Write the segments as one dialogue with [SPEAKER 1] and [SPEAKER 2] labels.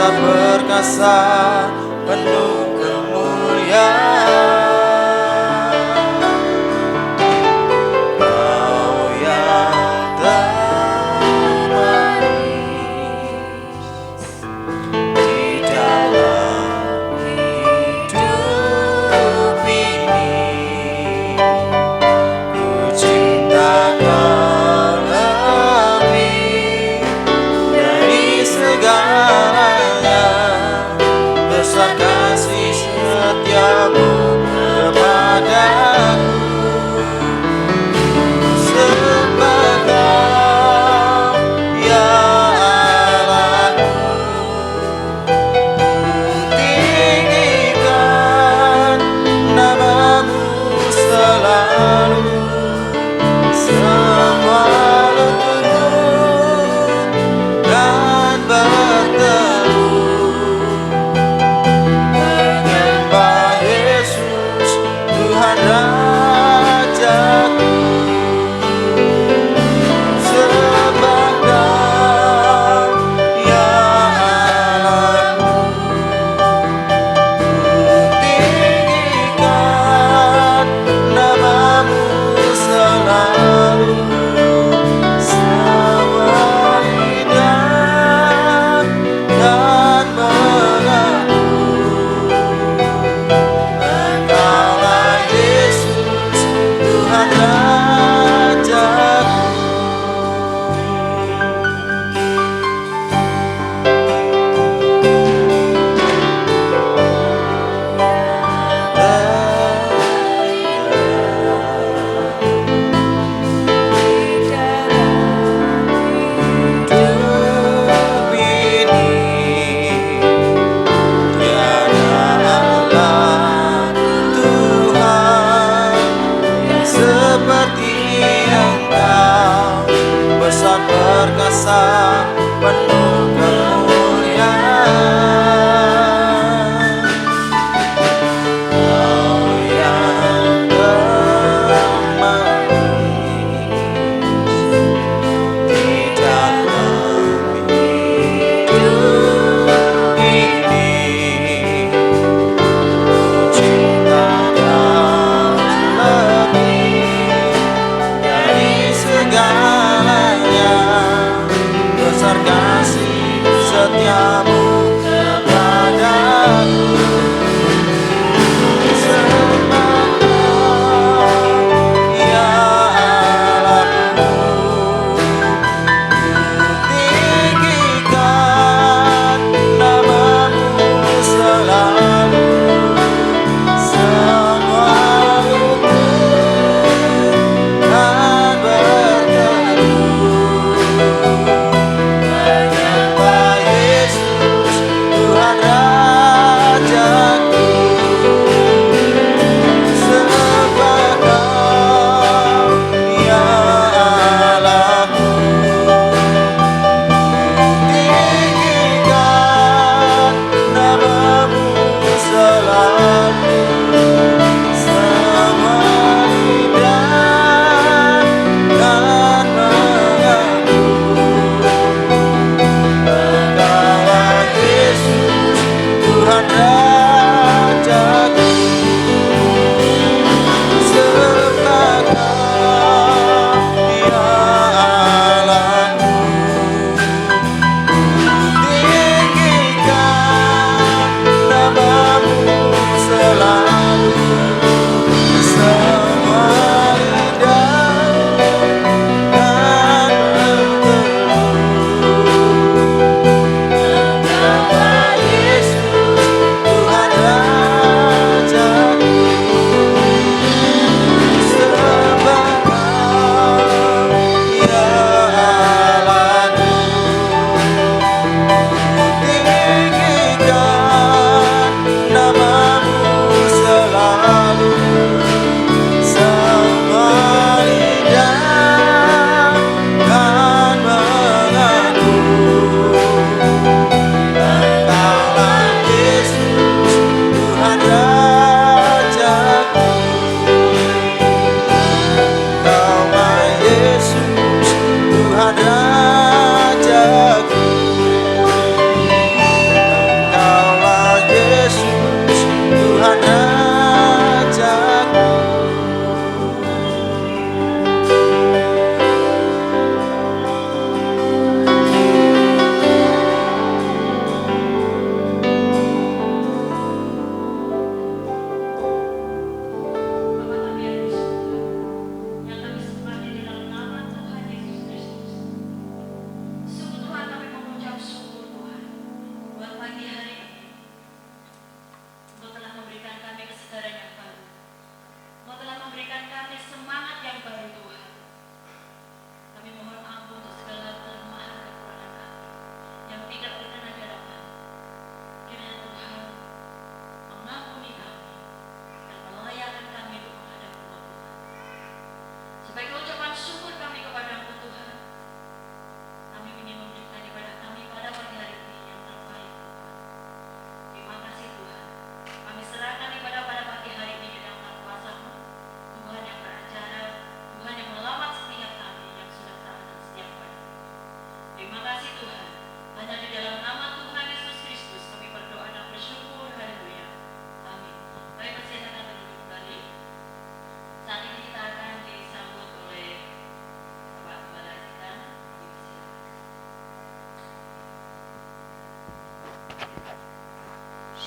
[SPEAKER 1] besar perkasa, penuh kemuliaan. Kau yang termanis di dalam hidup ini. Ku cinta Kau lebih dari segalanya, besar kasih setiamu.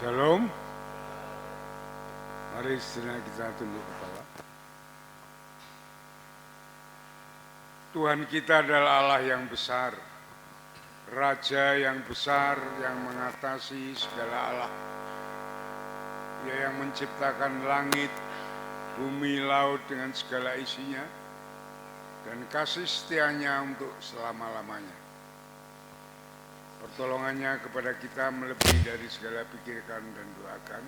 [SPEAKER 2] Shalom. Mari sejenak kita tunduk kepala. Tuhan kita adalah Allah yang besar, Raja yang besar yang mengatasi segala Allah. Dia yang menciptakan langit, bumi, laut dengan segala isinya, dan kasih setianya untuk selama-lamanya. Pertolongannya kepada kita melebihi dari segala pikirkan dan doakan.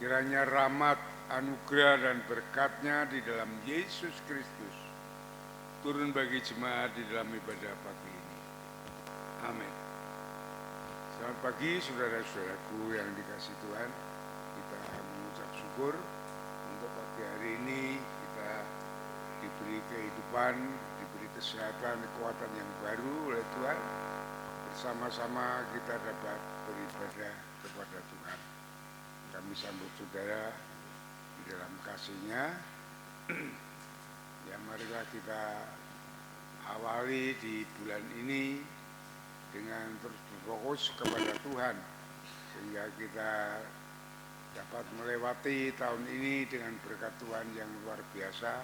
[SPEAKER 2] Kiranya rahmat, anugerah dan berkatnya di dalam Yesus Kristus turun bagi jemaat di dalam ibadah pagi ini. Amin. Selamat pagi saudara-saudaraku yang dikasihi Tuhan. Kita mengucap syukur untuk pagi hari ini kita diberi kehidupan, diberi kesehatan, kekuatan yang baru oleh Tuhan. Bersama-sama kita dapat beribadah kepada Tuhan. Kami sambut saudara di dalam kasih-Nya. Ya, marilah kita awali di bulan ini dengan terus berfokus kepada Tuhan, sehingga kita dapat melewati tahun ini dengan berkat Tuhan yang luar biasa,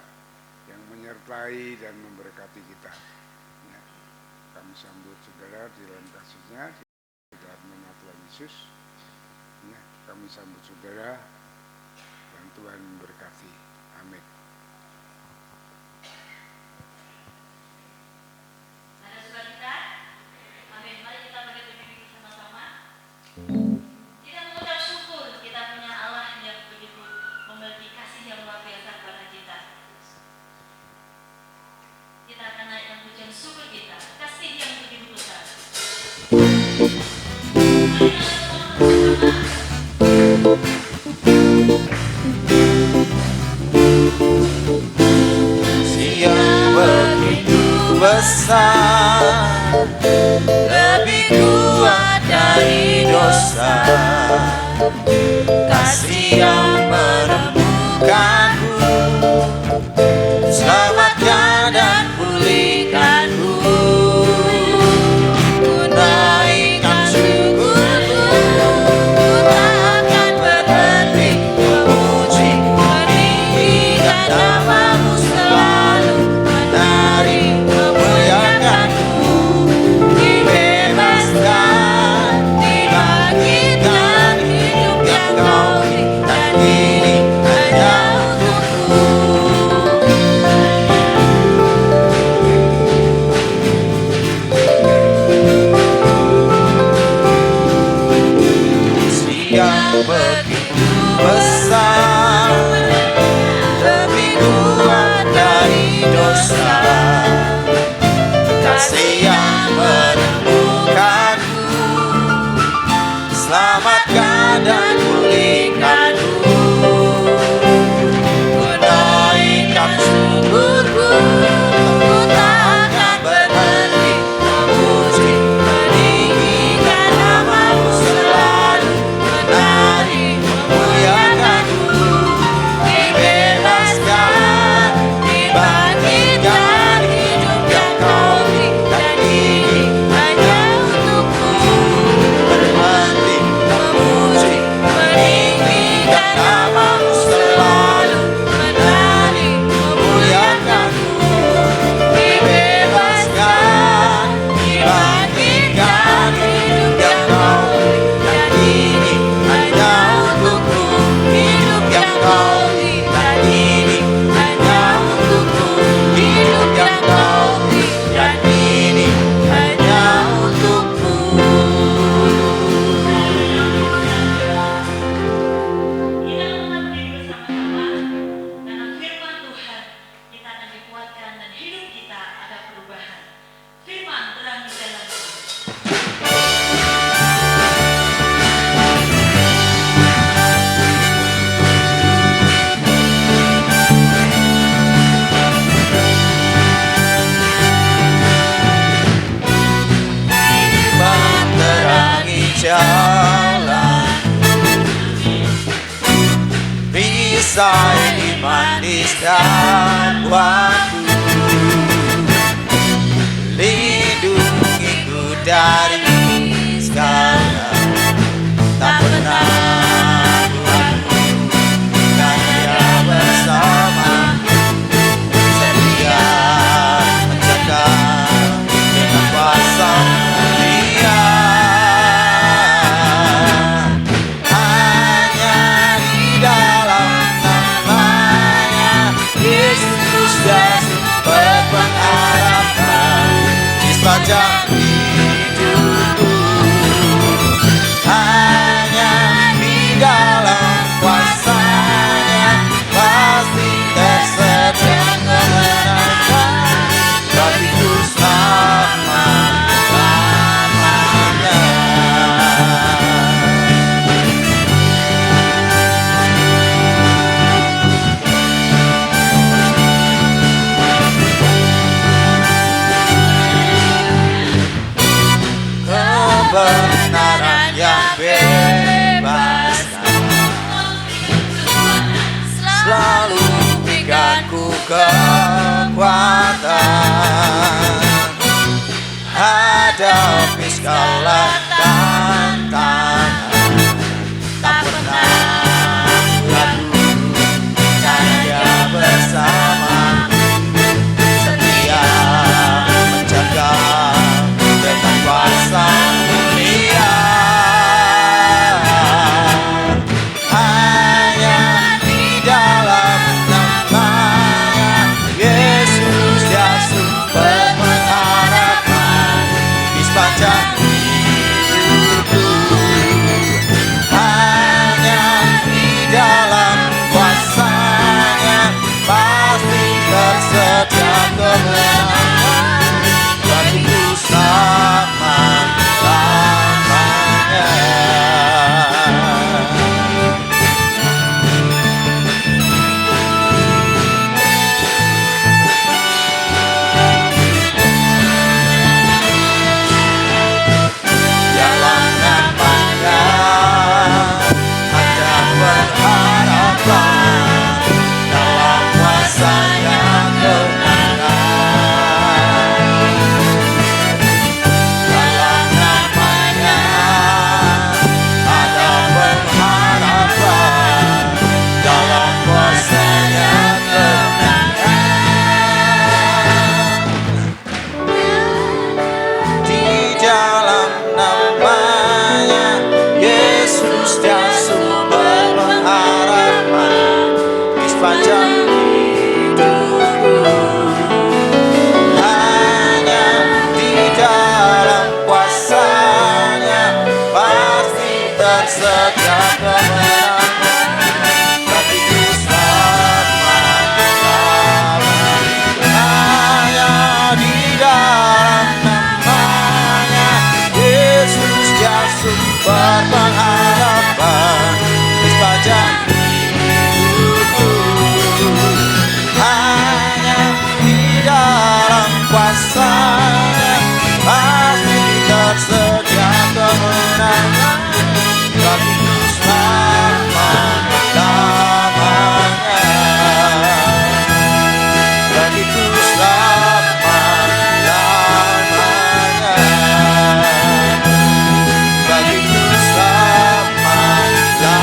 [SPEAKER 2] yang menyertai dan memberkati kita. Kami sambut saudara di dalam kasih-Nya, di dalam nama Tuhan Yesus. Ya, kami sambut saudara dan Tuhan memberkati. Amin.
[SPEAKER 3] Ada surat kita? Amin. Mari kita berdiri bersama-sama. Kita mengucap syukur kita punya Allah yang begitu memiliki kasih yang luar biasa kepada kita. Kita akan naikkan pujian syukur kita, kasih yang begitu besar.
[SPEAKER 1] Kasih yang begitu besar, lebih kuat dari dosa. Kasih yang menemukanku, selamatkan dan pulihkanku. Ku naikkan syukurku, ku tak akan berhenti memuji, meninggikan nama-Mu selalu, menari, memuliakanku. Dibebaskan, dibangkitkan, hidup yang Kau berikan ini hanya untukku. Yang begitu besar, lebih kuat dari dosa. Kasih yang menemukanku, selamatkan dan pulihkanku. Ku naikkan syukurku, ku tak akan berhenti memuji, meninggikan nama-Mu selalu, menari, memuliakanku. Dibebaskan, dibangkitkan, hidup yang Kau berikan ini hanya untukku. Berhenti memuji, meninggikan nama-Mu selalu, menari, memuliakanku. Dibebaskan, dibangkitkan, hidup yang Kau berikan ini hanya untukku. Hidup yang Kau berikan ini hanya untukku. Hidup yang Kau berikan ini hanya untukku.
[SPEAKER 3] Kita tetap berdiri bersama-sama. Dalam firman Tuhan, kita akan dikuatkan dan hidup kita ada perubahan. Firman terang di jalanku.
[SPEAKER 1] Menerangi jalan, pisai manis dan waktu, lindungiku dari segala tak kebenaran yang bebaskan, selalu berikanku kekuatan hadapi segala tantangan. Tak pernah ragu karena Dia bersamaku, setia menjaga dengan kuasa mulia. Hanya di dalam nama-Nya Yesus Dia sumber pengharapan di sepanjang hidupku. Hanya di dalam kuasa-Nya pasti tersedia kemenangan bagiku selama-lamanya. Dalam nama-Nya ada pengharapan, dalam kuasa-Nya kemenangan. Dalam nama-Nya ada pengharapan, dalam kuasa-Nya kemenangan. Di dalam nama-Nya Yesus Dia sumber pengharapan di sepanjang hidupku. Hanya di dalam kuasa-Nya pasti tersedia kemenangan bagiku selama-lamanya. Hanya di dalam nama-Nya Yesus Dia sumber pengharapan di sepanjang hidupku. Hanya di dalam kuasa-Nya pasti tersedia kemenangan bagiku selama-lamanya. Bagiku selama-lamanya. Bagiku selama-lamanya.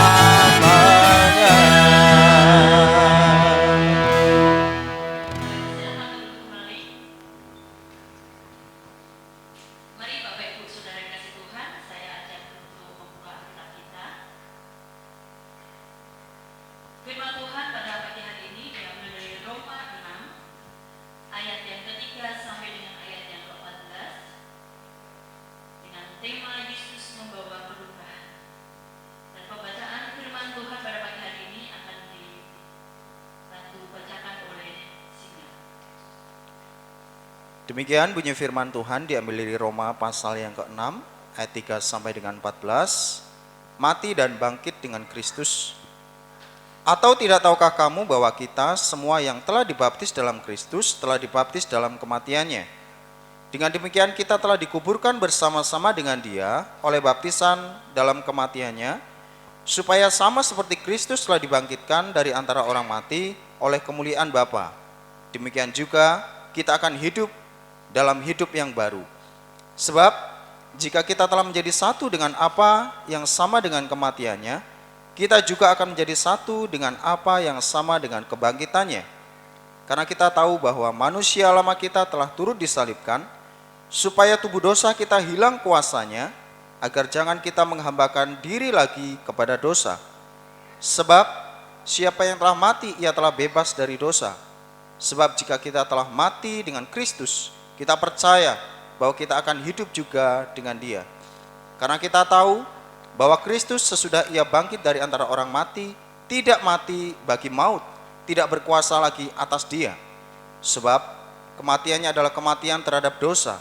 [SPEAKER 3] Silakan duduk kembali. Mari Bapak Ibu Saudara yang kasih Tuhan, saya ajak untuk membuka Alkitab kita. Firman Tuhan pada pagi hari ini diambil dari Roma 6 ayat yang ketiga sampai dengan ayat yang ke-14 dengan tema Yesus membawa perubahan. Dan pembacaan firman Tuhan pada pagi hari ini akan dibantu bacakan oleh Singa.
[SPEAKER 1] Demikian bunyi firman Tuhan diambil dari Roma pasal yang ke-6 ayat 3 sampai dengan 14. Mati dan bangkit dengan Kristus. Atau tidak tahukah kamu bahwa kita semua yang telah dibaptis dalam Kristus telah dibaptis dalam kematian-Nya? Dengan demikian kita telah dikuburkan bersama-sama dengan Dia oleh baptisan dalam kematian-Nya, supaya sama seperti Kristus telah dibangkitkan dari antara orang mati oleh kemuliaan Bapa. Demikian juga kita akan hidup dalam hidup yang baru. Sebab jika kita telah menjadi satu dengan apa yang sama dengan kematian-Nya, kita juga akan menjadi satu dengan apa yang sama dengan kebangkitan-Nya. Karena kita tahu bahwa manusia lama kita telah turut disalibkan, supaya tubuh dosa kita hilang kuasanya, agar jangan kita menghambakan diri lagi kepada dosa. Sebab siapa yang telah mati, ia telah bebas dari dosa. Sebab jika kita telah mati dengan Kristus, kita percaya bahwa kita akan hidup juga dengan Dia. Karena kita tahu bahwa Kristus sesudah Ia bangkit dari antara orang mati, tidak mati bagi maut, tidak berkuasa lagi atas Dia. Sebab kematiannya adalah kematian terhadap dosa,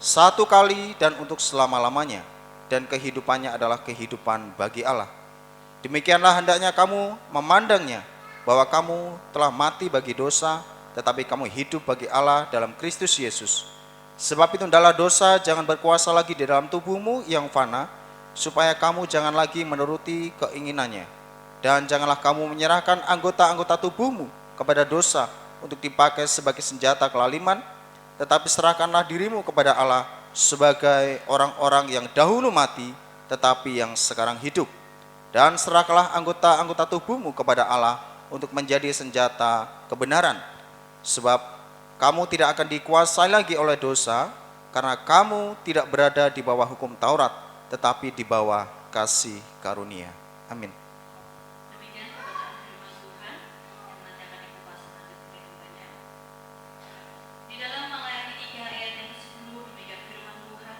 [SPEAKER 1] satu kali dan untuk selama-lamanya, dan kehidupannya adalah kehidupan bagi Allah. Demikianlah hendaknya kamu memandangnya, bahwa kamu telah mati bagi dosa, tetapi kamu hidup bagi Allah dalam Kristus Yesus. Sebab itu hendaklah dosa jangan berkuasa lagi di dalam tubuhmu yang fana, supaya kamu jangan lagi menuruti keinginannya. Dan janganlah kamu menyerahkan anggota-anggota tubuhmu kepada dosa untuk dipakai sebagai senjata kelaliman, tetapi serahkanlah dirimu kepada Allah sebagai orang-orang yang dahulu mati, tetapi yang sekarang hidup. Dan serahkanlah anggota-anggota tubuhmu kepada Allah untuk menjadi senjata kebenaran. Sebab kamu tidak akan dikuasai lagi oleh dosa, karena kamu tidak berada di bawah hukum Taurat, tetapi di bawah kasih karunia. Amin.
[SPEAKER 3] Demikian pembacaan firman Tuhan yang nanti akan dikupas oleh hambanya. Di dalam Maleakhi 3 ayat yang ke-10 demikian firman Tuhan,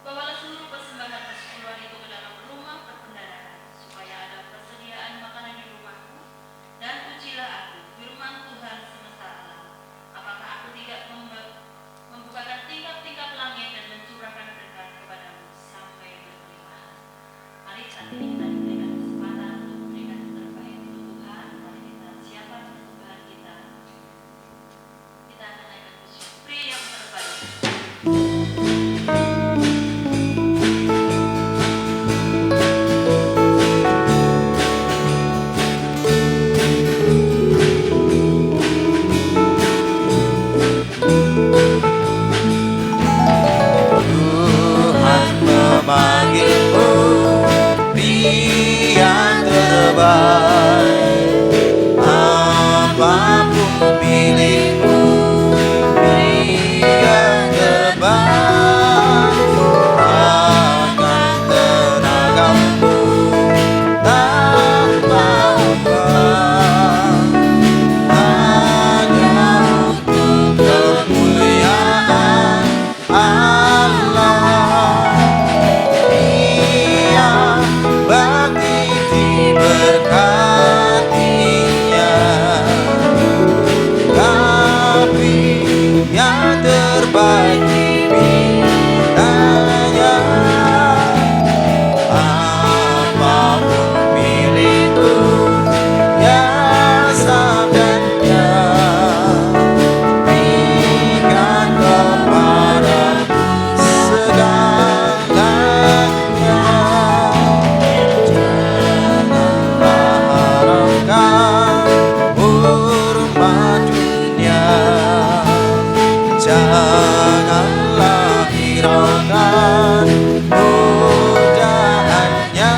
[SPEAKER 3] bawalah seluruh persembahan persepuluhan itu ke dalam rumah perbendaharaan, supaya ada persediaan makanan di rumahku, dan ujilah aku, firman Tuhan semesta alam, apakah aku tidak membukakan tingkap-tingkap langit dan mencurahkan berkat kepadamu sampai berkelimpahan. Mari saat ini kita diberikan kesempatan untuk memberikan yang terbaik untuk Tuhan. Mari kita siapkan persembahan kita. Kita akan naikkan pujian pria yang terbaik.
[SPEAKER 1] Tuhan memanggilmu, pria terbaik. Apapun milikmu, pria terbaik. Akan tenagamu tanpa upah, hanya untuk kemuliaan Allah. Ia bakti diberkatinya, tapi yang terbaik dipintanya. Apapun milikku, ya sabdanya, berikan kepadaku segalanya. Janganlah harapkan hormat dunia, janganlah hiraukan godaannya.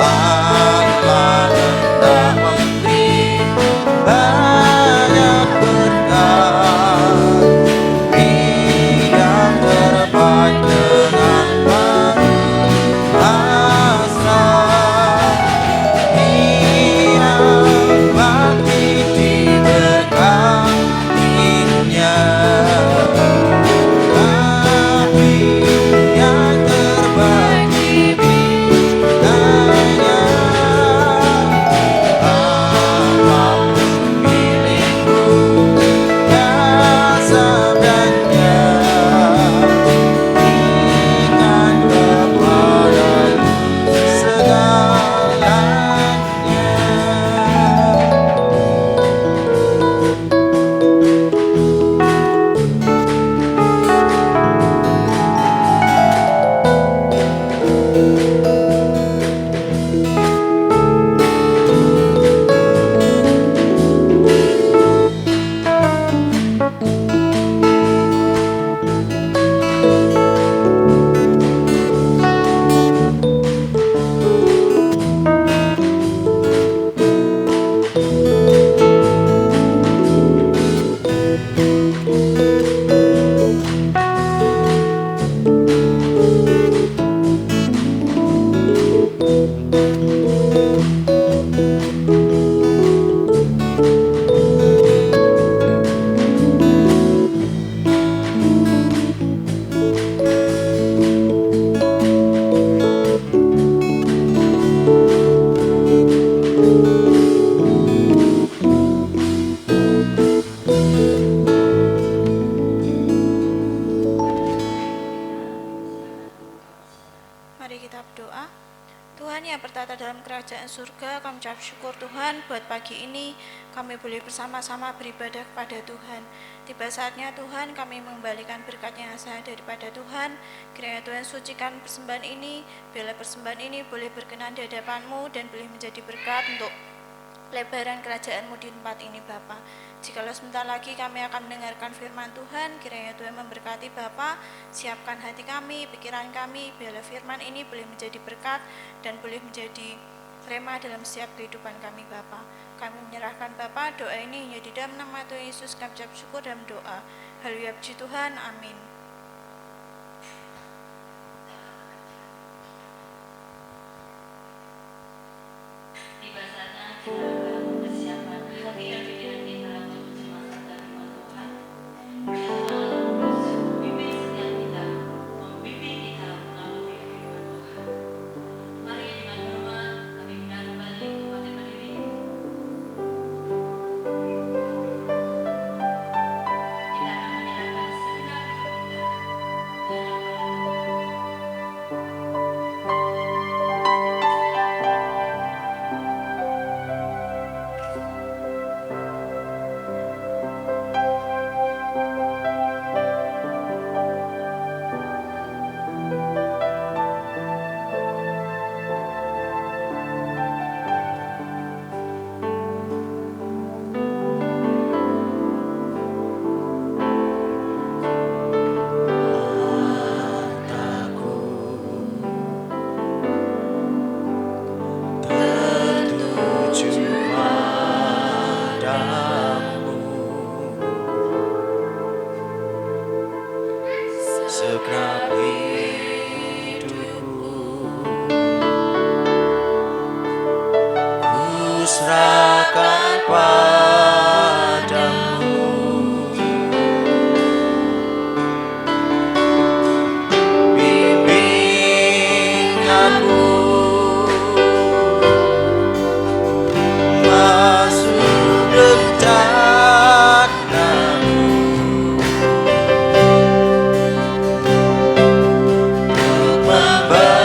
[SPEAKER 1] Allah hendak memberi banyak berkat, yang terbaik dengan pasrah. Ia bakti diberkatinya, tapi yang terbaik dipintanya. Apapun milikku, ya sabdanya, berikan kepadaku segalanya.
[SPEAKER 4] Mari kita berdoa. Tuhan yang bertata dalam kerajaan surga, kami ucap syukur Tuhan buat pagi ini kami boleh bersama-sama beribadah kepada Tuhan. Tiba saatnya Tuhan kami mengembalikan berkat yang asalnya daripada Tuhan. Kiranya Tuhan sucikan persembahan ini, biarlah persembahan ini boleh berkenan di hadapan-Mu dan boleh menjadi berkat untuk lebaran kerajaan-Mu di tempat ini Bapa. Jikalau sebentar lagi kami akan mendengarkan firman Tuhan, kiranya Tuhan memberkati Bapa, siapkan hati kami, pikiran kami, biarlah firman ini boleh menjadi berkat dan boleh menjadi rema dalam setiap kehidupan kami Bapa. Kami menyerahkan Bapa doa ini hanya di dalam nama Tuhan Yesus, kami ucap syukur dalam doa. Haleluya puji Tuhan, amin.
[SPEAKER 3] Tiba saatnya kita akan mempersiapkan hati dan pikiran kita untuk mencermaskan firman Tuhan. Biarlah Roh Kudus memimpin setiap kita, membimbing kita melalui firman Tuhan. Mari dengan hormat kami pindah kembali kepada berdiri. Kita akan menyerahkan segenap hidup kita hanya kepada Tuhan.
[SPEAKER 1] Tertuju padamu, segenap hidupku ku serahkan padamu. Bimbing aku masuk rencana-Mu, untuk membesarkan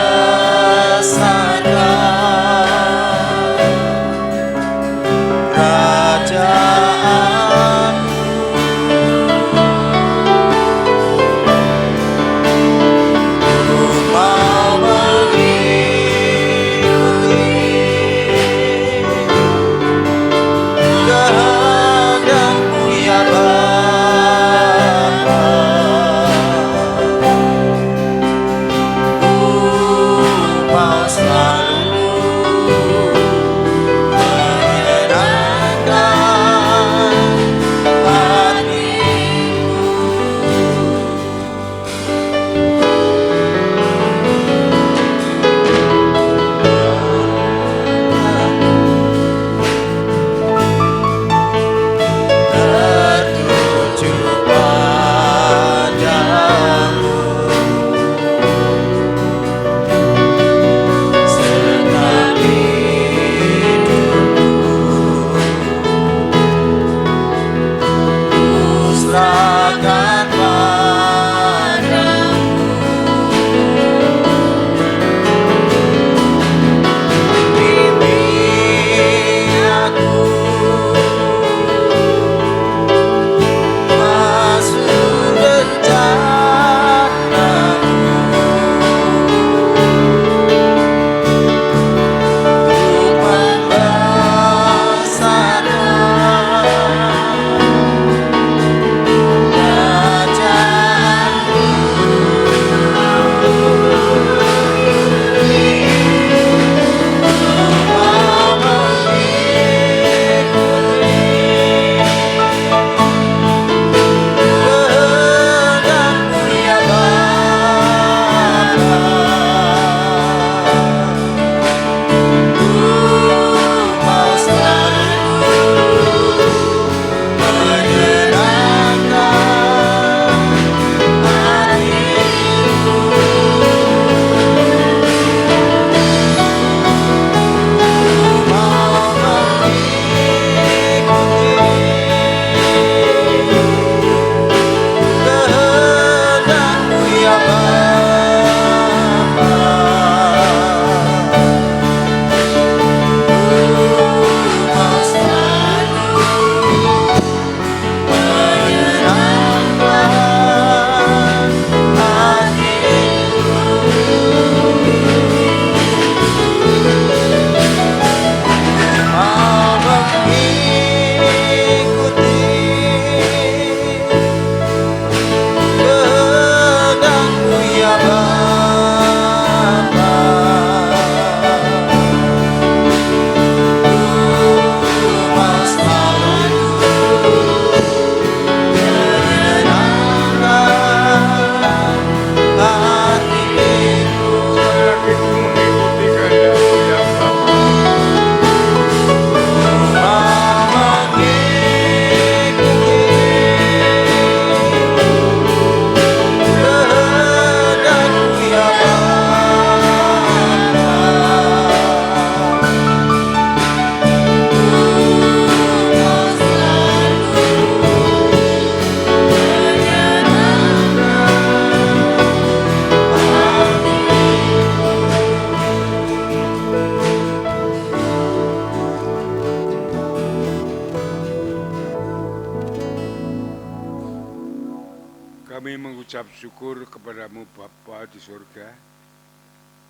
[SPEAKER 2] syukur kepadamu Bapa di surga,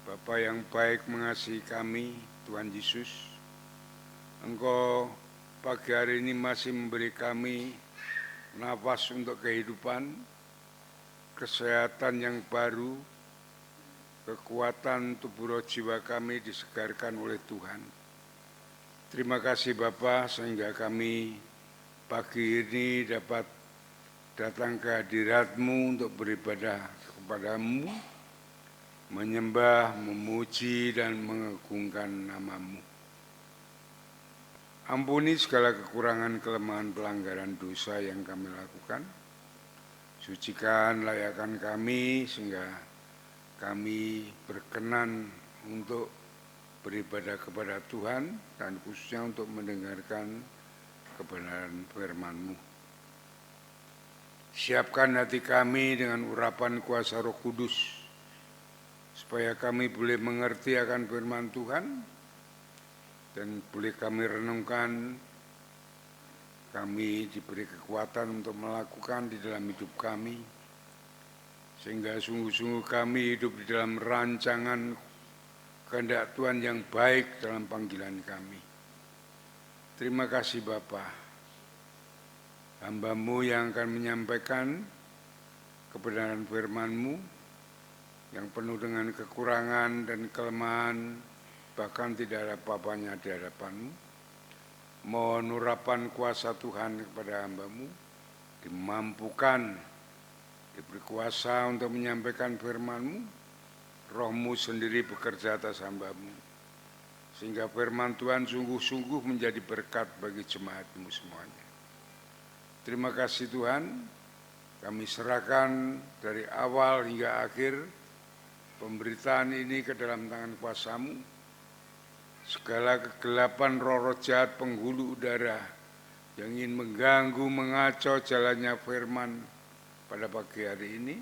[SPEAKER 2] Bapa yang baik mengasihi kami, Tuhan Yesus. Engkau pagi hari ini masih memberi kami nafas untuk kehidupan, kesehatan yang baru, kekuatan tubuh roh jiwa kami disegarkan oleh Tuhan. Terima kasih Bapa, sehingga kami pagi ini dapat datang ke hadirat-Mu untuk beribadah kepadamu, menyembah, memuji, dan mengagungkan nama-Mu. Ampuni segala kekurangan, kelemahan, pelanggaran dosa yang kami lakukan. Sucikan, layakkan kami sehingga kami berkenan untuk beribadah kepada Tuhan dan khususnya untuk mendengarkan kebenaran firman-Mu. Siapkan hati kami dengan urapan kuasa Roh Kudus supaya kami boleh mengerti akan firman Tuhan dan boleh kami renungkan, kami diberi kekuatan untuk melakukan di dalam hidup kami, sehingga sungguh-sungguh kami hidup di dalam rancangan kehendak Tuhan yang baik dalam panggilan kami. Terima kasih Bapa. Hamba-Mu yang akan menyampaikan kebenaran firman-Mu yang penuh dengan kekurangan dan kelemahan, bahkan tidak ada apa-apanya di hadapan-Mu. Mohon urapan kuasa Tuhan kepada hamba-Mu, dimampukan, diberi kuasa untuk menyampaikan firman-Mu. Roh-Mu sendiri bekerja atas hamba-Mu, sehingga firman Tuhan sungguh-sungguh menjadi berkat bagi jemaat-Mu semuanya. Terima kasih Tuhan, kami serahkan dari awal hingga akhir pemberitaan ini ke dalam tangan kuasa-Mu. Segala kegelapan roh-roh jahat penghulu udara yang ingin mengganggu, mengacau jalannya firman pada pagi hari ini,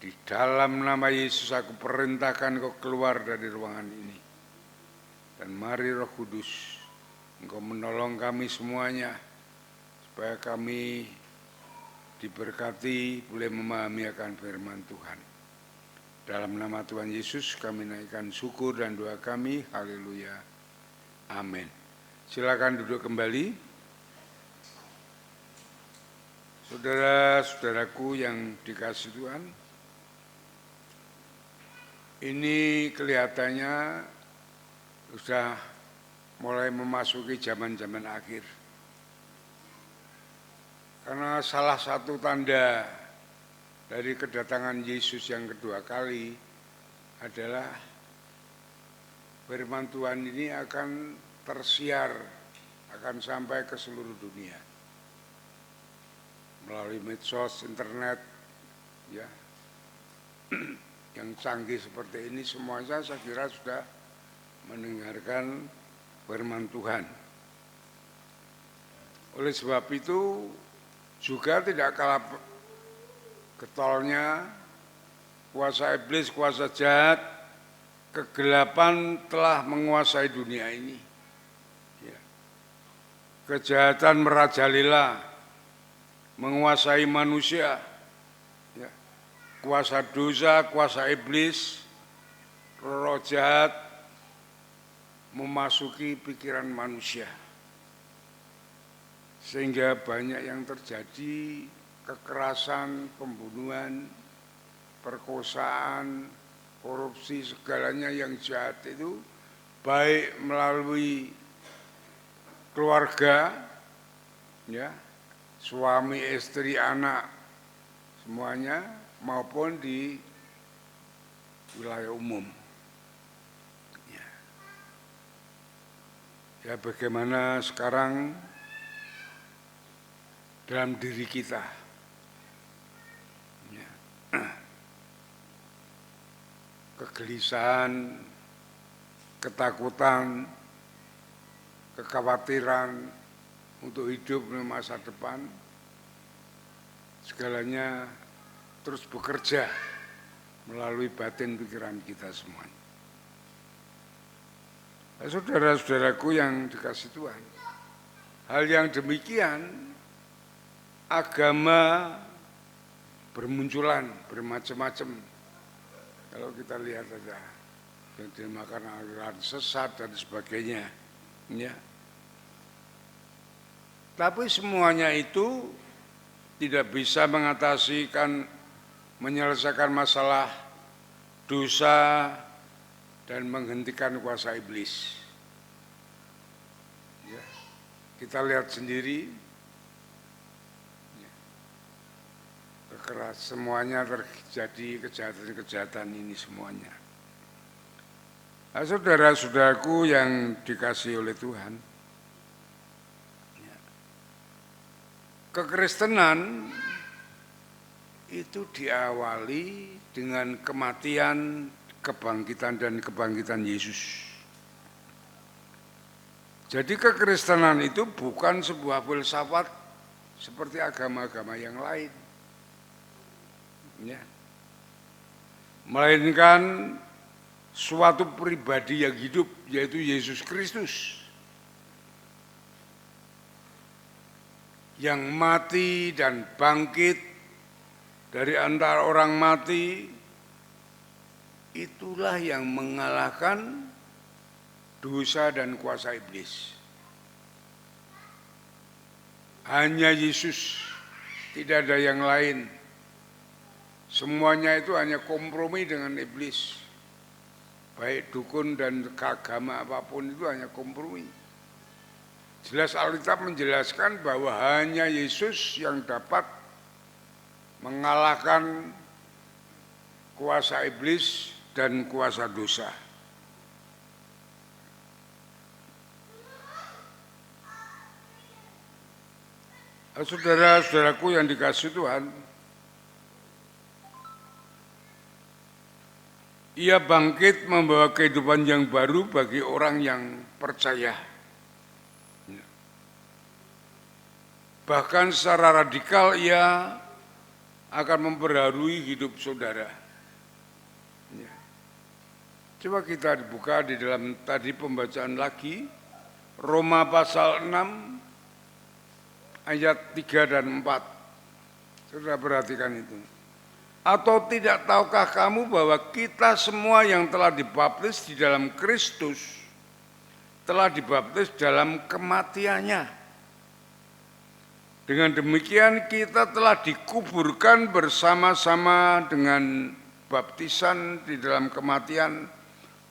[SPEAKER 2] di dalam nama Yesus aku perintahkan kau keluar dari ruangan ini. Dan mari Roh Kudus, Engkau menolong kami semuanya, supaya kami diberkati, boleh memahami akan firman Tuhan. Dalam nama Tuhan Yesus kami naikkan syukur dan doa kami. Haleluya. Amin. Silakan duduk kembali. Saudara-saudaraku yang dikasihi Tuhan, ini kelihatannya sudah mulai memasuki zaman-zaman akhir. Karena salah satu tanda dari kedatangan Yesus yang kedua kali adalah firman Tuhan ini akan tersiar, akan sampai ke seluruh dunia melalui medsos, internet, ya, yang canggih seperti ini. Semuanya saya kira sudah mendengarkan firman Tuhan. Oleh sebab itu juga tidak kalah getolnya kuasa iblis, kuasa jahat, kegelapan telah menguasai dunia ini. Ya. Kejahatan merajalela, menguasai manusia. Ya. Kuasa dosa, kuasa iblis, roh jahat memasuki pikiran manusia. Sehingga banyak yang terjadi, kekerasan, pembunuhan, perkosaan, korupsi, segalanya yang jahat itu, baik melalui keluarga, ya, suami, istri, anak, semuanya, maupun di wilayah umum. Ya, bagaimana sekarang dalam diri kita, ya, kegelisahan, ketakutan, kekhawatiran untuk hidup di masa depan, segalanya terus bekerja melalui batin pikiran kita semuanya. Saudara-saudaraku yang dikasihi Tuhan, hal yang demikian agama bermunculan, bermacam-macam. Kalau kita lihat saja, yang dinamakan aliran sesat dan sebagainya. Ya. Tapi semuanya itu tidak bisa menyelesaikan masalah dosa dan menghentikan kuasa iblis. Ya. Kita lihat sendiri, semuanya terjadi kejahatan-kejahatan ini semuanya. Nah, saudara-saudaraku yang dikasihi oleh Tuhan, kekristenan itu diawali dengan kematian, kebangkitan dan kebangkitan Yesus. Jadi kekristenan itu bukan sebuah filsafat seperti agama-agama yang lain. Ya. Melainkan suatu pribadi yang hidup, yaitu Yesus Kristus, yang mati dan bangkit dari antara orang mati. Itulah yang mengalahkan dosa dan kuasa iblis. Hanya Yesus, tidak ada yang lain. Semuanya itu hanya kompromi dengan iblis. Baik dukun dan keagama apapun itu hanya kompromi. Jelas Alkitab menjelaskan bahwa hanya Yesus yang dapat mengalahkan kuasa iblis dan kuasa dosa. Saudara-saudaraku yang dikasihi Tuhan, Ia bangkit membawa kehidupan yang baru bagi orang yang percaya. Bahkan secara radikal Ia akan memperbarui hidup saudara. Coba kita buka di dalam tadi pembacaan lagi, Roma pasal 6 ayat 3 dan 4. Saudara perhatikan itu. Atau tidak tahukah kamu bahwa kita semua yang telah dibaptis di dalam Kristus telah dibaptis dalam kematiannya. Dengan demikian kita telah dikuburkan bersama-sama dengan baptisan di dalam kematian,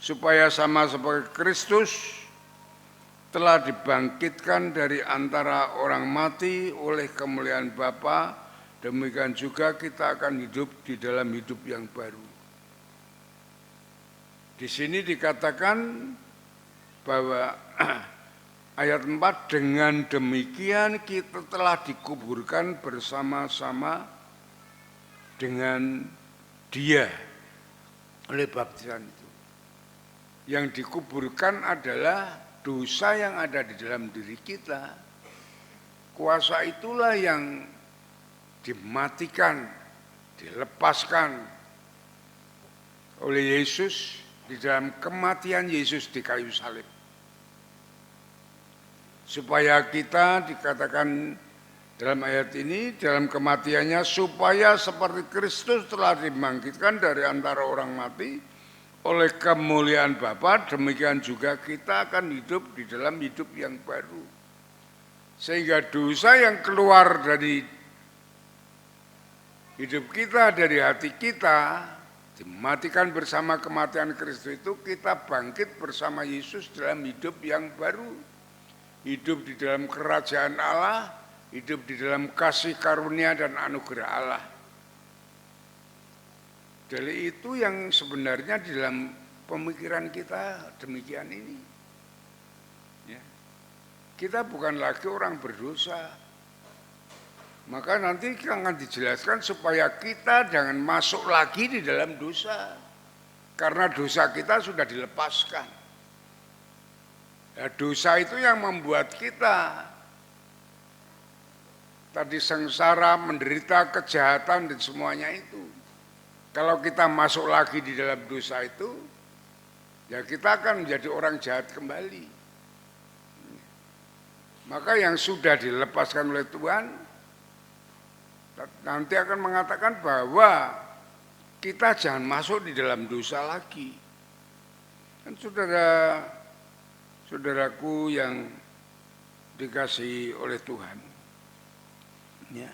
[SPEAKER 2] supaya sama seperti Kristus telah dibangkitkan dari antara orang mati oleh kemuliaan Bapa. Demikian juga kita akan hidup di dalam hidup yang baru. Di sini dikatakan bahwa ayat 4, dengan demikian kita telah dikuburkan bersama-sama dengan Dia oleh baptisan itu. Yang dikuburkan adalah dosa yang ada di dalam diri kita. Kuasa itulah yang dimatikan, dilepaskan oleh Yesus di dalam kematian Yesus di kayu salib. Supaya kita dikatakan dalam ayat ini, dalam kematiannya, supaya seperti Kristus telah dibangkitkan dari antara orang mati oleh kemuliaan Bapa, demikian juga kita akan hidup di dalam hidup yang baru. Sehingga dosa yang keluar dari hidup kita, dari hati kita, dimatikan bersama kematian Kristus itu, kita bangkit bersama Yesus dalam hidup yang baru. Hidup di dalam kerajaan Allah, hidup di dalam kasih karunia dan anugerah Allah. Jadi itu yang sebenarnya di dalam pemikiran kita demikian ini. Ya. Kita bukan lagi orang berdosa. Maka nanti akan dijelaskan supaya kita jangan masuk lagi di dalam dosa. Karena dosa kita sudah dilepaskan. Ya, dosa itu yang membuat kita tadi sengsara, menderita, kejahatan dan semuanya itu. Kalau kita masuk lagi di dalam dosa itu, ya kita akan menjadi orang jahat kembali. Maka yang sudah dilepaskan oleh Tuhan, nanti akan mengatakan bahwa kita jangan masuk di dalam dosa lagi. Dan saudaraku yang dikasihi oleh Tuhan, ya.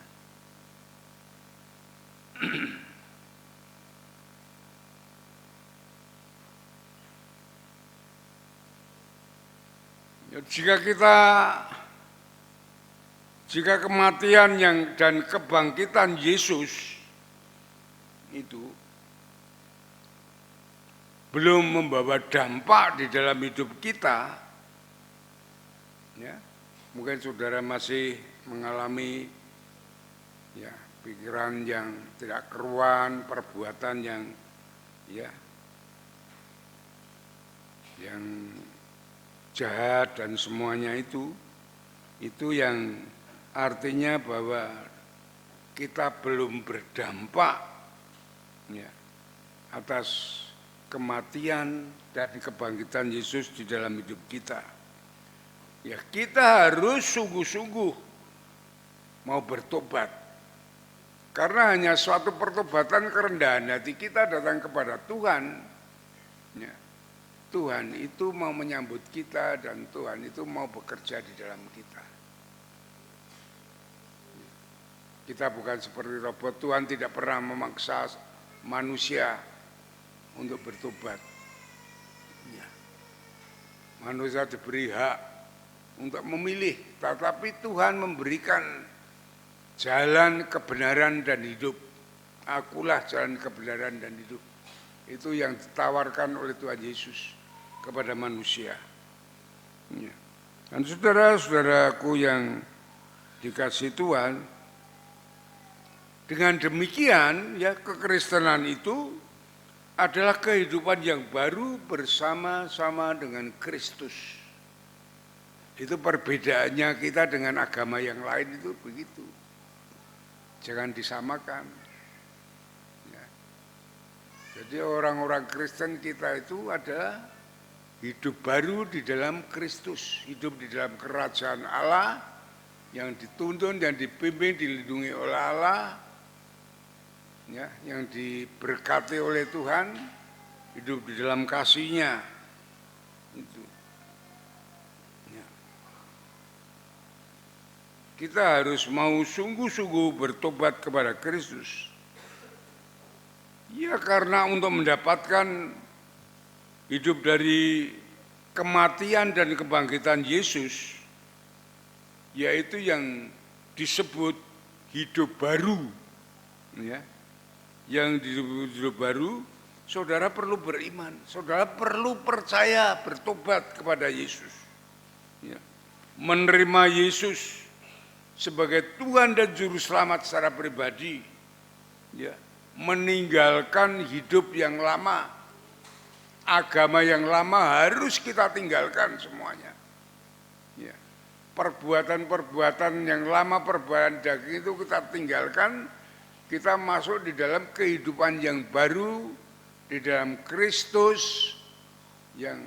[SPEAKER 2] Jika kematian dan kebangkitan Yesus itu belum membawa dampak di dalam hidup kita, ya, mungkin saudara masih mengalami ya pikiran yang tidak keruan, perbuatan yang jahat dan semuanya itu yang artinya bahwa kita belum berdampak ya atas kematian dan kebangkitan Yesus di dalam hidup kita. Ya, kita harus sungguh-sungguh mau bertobat. Karena hanya suatu pertobatan kerendahan hati kita datang kepada Tuhan. Ya, Tuhan itu mau menyambut kita dan Tuhan itu mau bekerja di dalam kita. Kita bukan seperti robot. Tuhan tidak pernah memaksa manusia untuk bertobat. Ya. Manusia diberi hak untuk memilih, tetapi Tuhan memberikan jalan kebenaran dan hidup. Akulah jalan kebenaran dan hidup. Itu yang ditawarkan oleh Tuhan Yesus kepada manusia. Ya. Dan saudara-saudaraku yang dikasihi Tuhan, dengan demikian ya kekristenan itu adalah kehidupan yang baru bersama-sama dengan Kristus. Itu perbedaannya kita dengan agama yang lain itu begitu. Jangan disamakan. Ya. Jadi orang-orang Kristen kita itu adalah hidup baru di dalam Kristus. Hidup di dalam kerajaan Allah yang dituntun, yang dipimpin, dilindungi oleh Allah. Ya, yang diberkati oleh Tuhan, hidup di dalam kasih-Nya. Itu. Ya. Kita harus mau sungguh-sungguh bertobat kepada Kristus. Ya, karena untuk mendapatkan hidup dari kematian dan kebangkitan Yesus, yaitu yang disebut hidup baru. Ya. Yang hidup baru, saudara perlu beriman, saudara perlu percaya, bertobat kepada Yesus. Ya. Menerima Yesus sebagai Tuhan dan Juru Selamat secara pribadi. Ya. Meninggalkan hidup yang lama, agama yang lama harus kita tinggalkan semuanya. Ya. Perbuatan-perbuatan yang lama, perbuatan daging itu kita tinggalkan. Kita masuk di dalam kehidupan yang baru, di dalam Kristus yang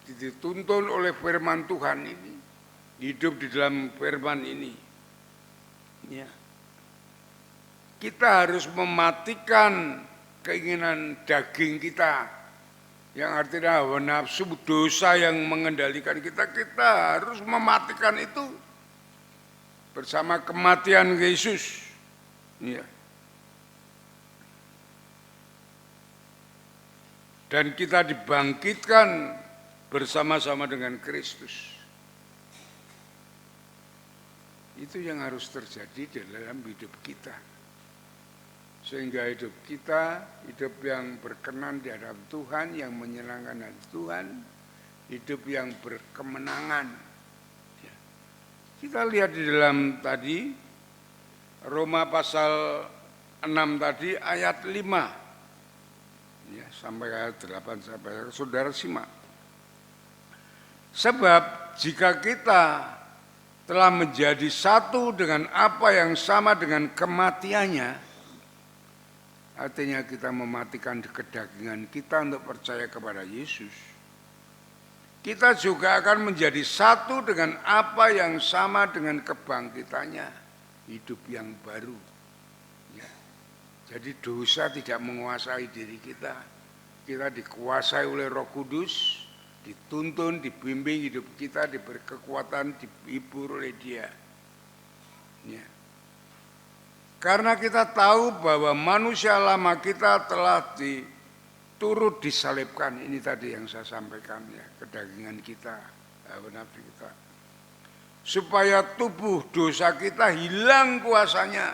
[SPEAKER 2] dituntun oleh firman Tuhan ini, hidup di dalam firman ini. Ya. Kita harus mematikan keinginan daging kita, yang artinya hawa nafsu, dosa yang mengendalikan kita. Kita harus mematikan itu bersama kematian Yesus. Ya. Dan kita dibangkitkan bersama-sama dengan Kristus. Itu yang harus terjadi dalam hidup kita. Sehingga hidup kita, hidup yang berkenan di hadapan Tuhan, yang menyenangkan hati Tuhan, hidup yang berkemenangan. Ya. Kita lihat di dalam tadi, Roma pasal 6 tadi ayat 5 ya, sampai ayat 8 sampai saudara simak. Sebab jika kita telah menjadi satu dengan apa yang sama dengan kematiannya, artinya kita mematikan kedagingan kita untuk percaya kepada Yesus, kita juga akan menjadi satu dengan apa yang sama dengan kebangkitannya. hidup yang baru. Ya. Jadi dosa tidak menguasai diri kita. Kita dikuasai oleh Roh Kudus, dituntun, dibimbing hidup kita, diberi kekuatan, dihibur oleh Dia. Ya. Karena kita tahu bahwa manusia lama kita telah turut disalibkan. Ini tadi yang saya sampaikan ya, kedagingan kita, nafsu kita. Supaya tubuh dosa kita hilang kuasanya.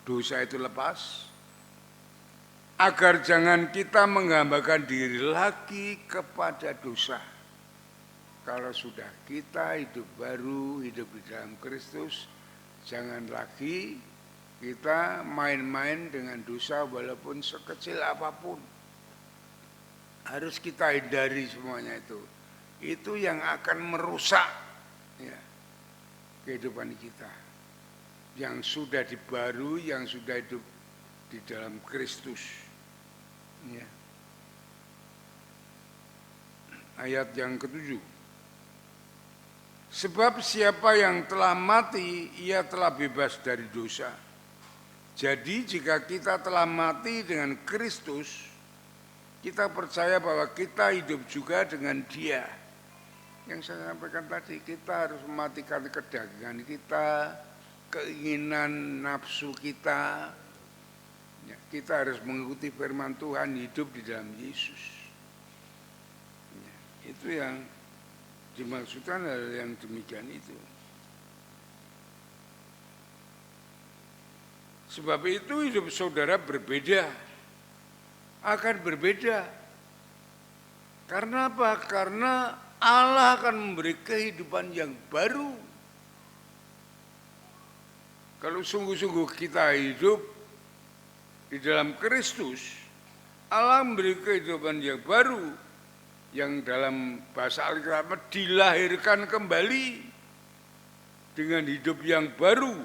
[SPEAKER 2] Dosa itu lepas. Agar jangan kita menghambakan diri lagi kepada dosa. Kalau sudah kita hidup baru, hidup di dalam Kristus, jangan lagi kita main-main dengan dosa walaupun sekecil apapun. Harus kita hindari semuanya itu. Itu yang akan merusak ya, kehidupan kita. Yang sudah dibarui, yang sudah hidup di dalam Kristus. Ya. Ayat yang ke-7. Sebab siapa yang telah mati, ia telah bebas dari dosa. Jadi jika kita telah mati dengan Kristus, kita percaya bahwa kita hidup juga dengan Dia. Yang saya sampaikan tadi, kita harus mematikan kedagingan kita, keinginan nafsu kita. Ya, kita harus mengikuti firman Tuhan, hidup di dalam Yesus. Ya, itu yang dimaksudkan hal yang demikian itu. Sebab itu hidup saudara berbeda, akan berbeda. Karena apa? Karena Allah akan memberi kehidupan yang baru. Kalau sungguh-sungguh kita hidup di dalam Kristus, Allah memberi kehidupan yang baru, yang dalam bahasa Alkitab dilahirkan kembali dengan hidup yang baru,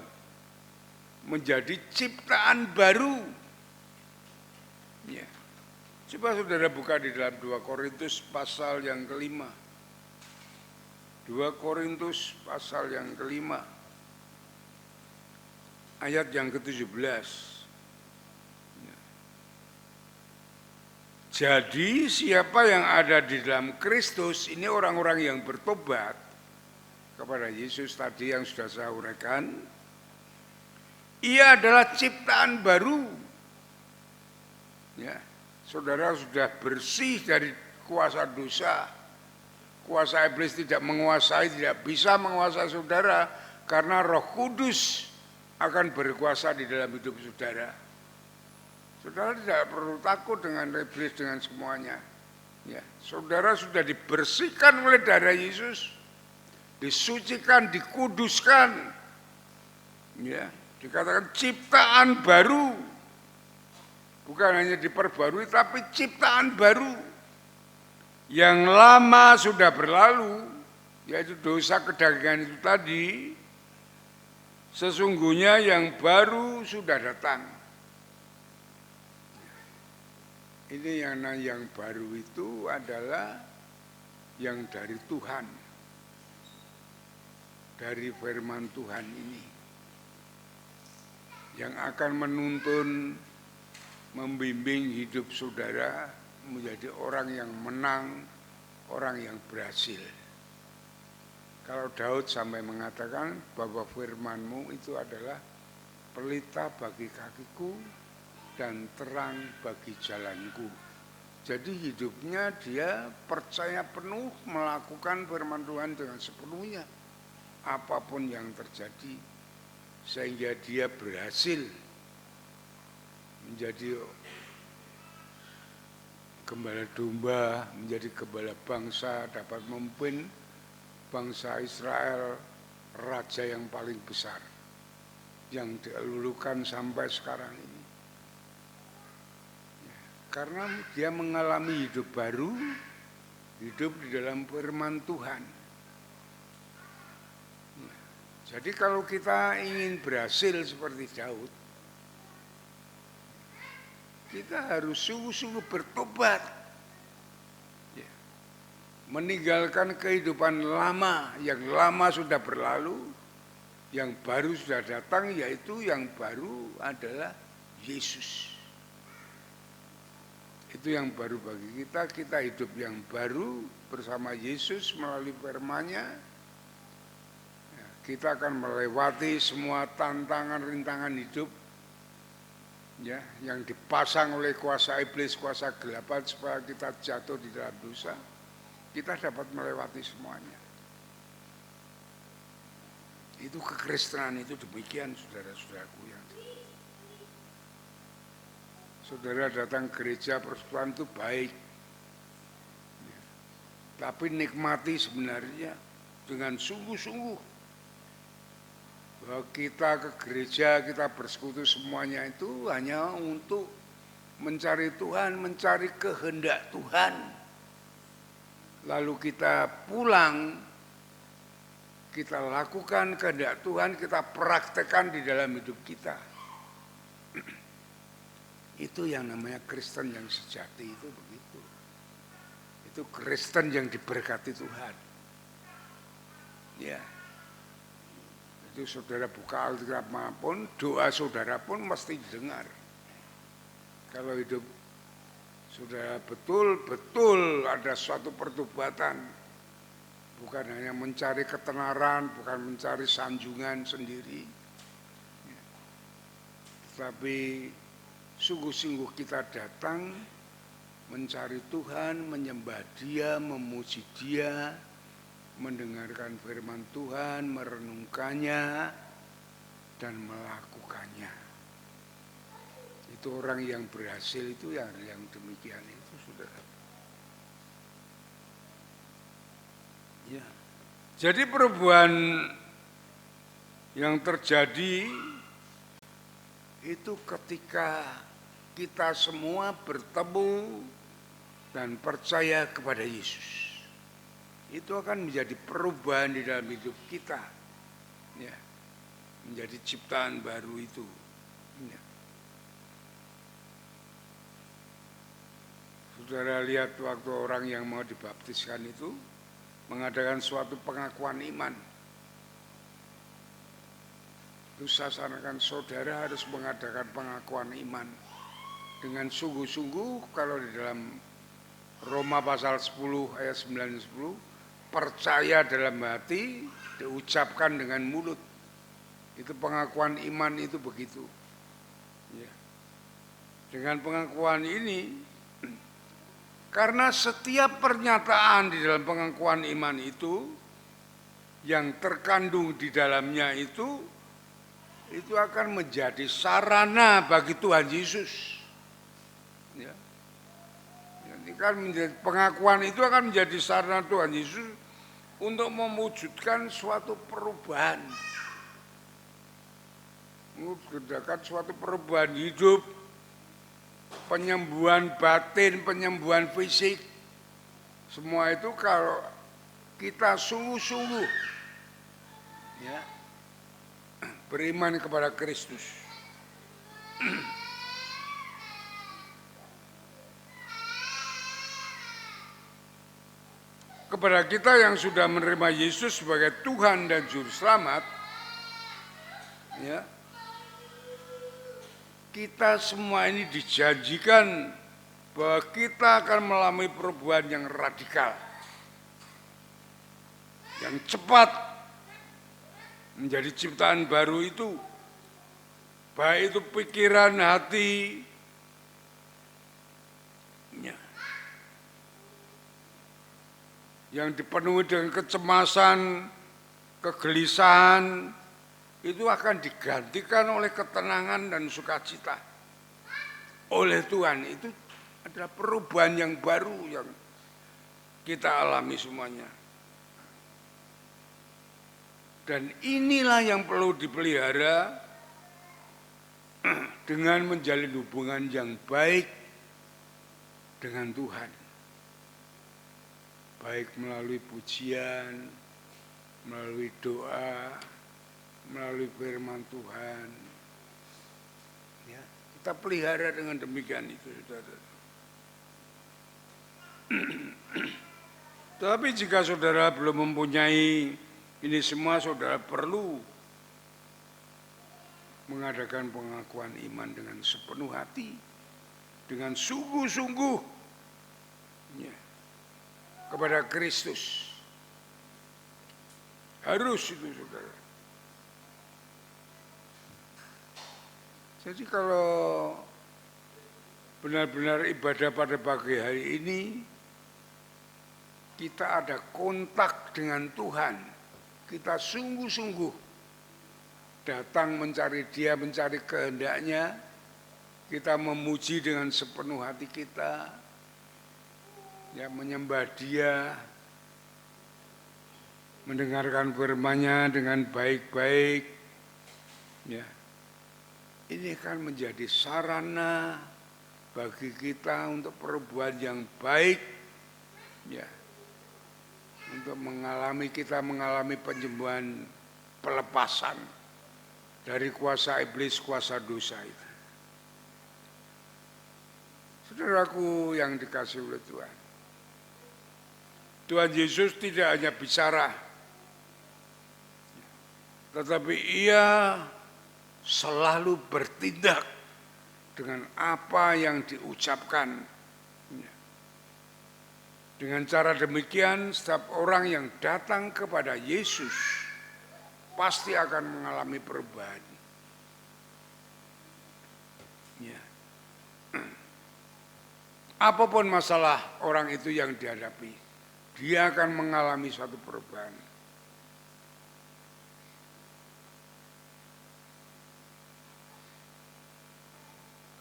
[SPEAKER 2] menjadi ciptaan baru. Ya. Coba saudara buka di dalam 2 Korintus pasal yang ke-5. 2 Korintus pasal yang ke-5. Ayat yang ke-17. Jadi siapa yang ada di dalam Kristus, ini orang-orang yang bertobat kepada Yesus tadi yang sudah saya uraikan, ia adalah ciptaan baru. Ya, saudara sudah bersih dari kuasa dosa. Kuasa iblis tidak menguasai, tidak bisa menguasai saudara, karena Roh Kudus akan berkuasa di dalam hidup saudara. Saudara tidak perlu takut dengan iblis, dengan semuanya. Ya, saudara sudah dibersihkan oleh darah Yesus, disucikan, dikuduskan. Ya, dikatakan ciptaan baru. Bukan hanya diperbarui, tapi ciptaan baru. Yang lama sudah berlalu, yaitu dosa kedagingan itu tadi. Sesungguhnya yang baru sudah datang. Ini yang baru itu adalah yang dari Tuhan, dari firman Tuhan ini, yang akan menuntun, membimbing hidup saudara menjadi orang yang menang, orang yang berhasil. Kalau Daud sampai mengatakan bahwa firman-Mu itu adalah pelita bagi kakiku dan terang bagi jalanku. Jadi hidupnya dia percaya penuh melakukan firman Tuhan dengan sepenuhnya. Apapun yang terjadi, sehingga dia berhasil menjadi gembala domba, menjadi gembala bangsa, dapat memimpin bangsa Israel, raja yang paling besar, yang dilulukan sampai sekarang ini. Karena dia mengalami hidup baru, hidup di dalam firman Tuhan. Jadi kalau kita ingin berhasil seperti Daud, kita harus sungguh-sungguh bertobat. Meninggalkan kehidupan lama, yang lama sudah berlalu, Yang baru sudah datang, yaitu yang baru adalah Yesus. Itu yang baru bagi kita. Kita hidup yang baru bersama Yesus melalui firman-Nya. Kita akan melewati semua tantangan rintangan hidup ya, yang dipasang oleh kuasa iblis, kuasa kegelapan supaya kita jatuh di dalam dosa. Kita dapat melewati semuanya. Itu kekristenan itu demikian, saudara-saudaraku yang saudara datang gereja persekutuan itu baik, ya. Tapi nikmati sebenarnya dengan sungguh-sungguh bahwa kita ke gereja, kita bersekutu semuanya itu hanya untuk mencari Tuhan, mencari kehendak Tuhan. Lalu kita pulang, kita lakukan kehendak Tuhan, kita praktekkan di dalam hidup kita. Itu yang namanya Kristen yang sejati, itu begitu. Itu Kristen yang diberkati Tuhan. Ya. Itu saudara buka Alkitab maupun doa saudara pun mesti didengar. Kalau hidup saudara betul-betul ada suatu pertobatan, bukan hanya mencari ketenaran, bukan mencari sanjungan sendiri, tetapi sungguh-sungguh kita datang mencari Tuhan, menyembah Dia, memuji Dia, mendengarkan firman Tuhan, merenungkannya, dan melakukannya. Itu orang yang berhasil itu yang demikian itu, saudara. Ya. Jadi perubahan yang terjadi itu ketika kita semua bertemu dan percaya kepada Yesus. Itu akan menjadi perubahan di dalam hidup kita, ya, menjadi ciptaan baru itu. Ya. Saudara lihat waktu orang yang mau dibaptiskan itu mengadakan suatu pengakuan iman. Itu sasaran saudara harus mengadakan pengakuan iman dengan sungguh-sungguh. Kalau di dalam Roma pasal 10 ayat 9-10, percaya dalam hati, diucapkan dengan mulut. Itu pengakuan iman itu begitu. Ya. Dengan pengakuan ini, karena setiap pernyataan di dalam pengakuan iman itu, yang terkandung di dalamnya itu akan menjadi sarana bagi Tuhan Yesus. Ya. Jadi kan pengakuan itu akan menjadi sarana Tuhan Yesus untuk mewujudkan suatu perubahan, mewujudkan suatu perubahan hidup, penyembuhan batin, penyembuhan fisik. Semua itu kalau kita sungguh-sungguh ya, beriman kepada Kristus. Kepada kita yang sudah menerima Yesus sebagai Tuhan dan Juru Selamat, ya, kita semua ini dijanjikan bahwa kita akan mengalami perubahan yang radikal, yang cepat, menjadi ciptaan baru itu, baik itu pikiran, hati, ya, yang dipenuhi dengan kecemasan, kegelisahan, itu akan digantikan oleh ketenangan dan sukacita oleh Tuhan. Itu adalah perubahan yang baru yang kita alami semuanya. Dan inilah yang perlu dipelihara dengan menjalin hubungan yang baik dengan Tuhan. Baik melalui pujian, melalui doa, melalui firman Tuhan. Ya, kita pelihara dengan demikian itu, saudara. Tapi jika saudara belum mempunyai ini semua, saudara perlu mengadakan pengakuan iman dengan sepenuh hati, dengan sungguh-sungguh ya, kepada Kristus. Harus itu, saudara. Jadi kalau benar-benar ibadah pada pagi hari ini, kita ada kontak dengan Tuhan, kita sungguh-sungguh datang mencari Dia, mencari kehendaknya, kita memuji dengan sepenuh hati kita, ya, menyembah Dia, mendengarkan firman-Nya dengan baik-baik, ya. Ini kan menjadi sarana bagi kita untuk perbuatan yang baik, ya, untuk kita mengalami penyembuhan, pelepasan dari kuasa iblis, kuasa dosa itu. Saudaraku yang dikasihi oleh Tuhan, Tuhan Yesus tidak hanya bicara, tetapi Ia selalu bertindak dengan apa yang diucapkan. Dengan cara demikian, setiap orang yang datang kepada Yesus pasti akan mengalami perubahan. Ya. Apapun masalah orang itu yang dihadapi, dia akan mengalami suatu perubahan.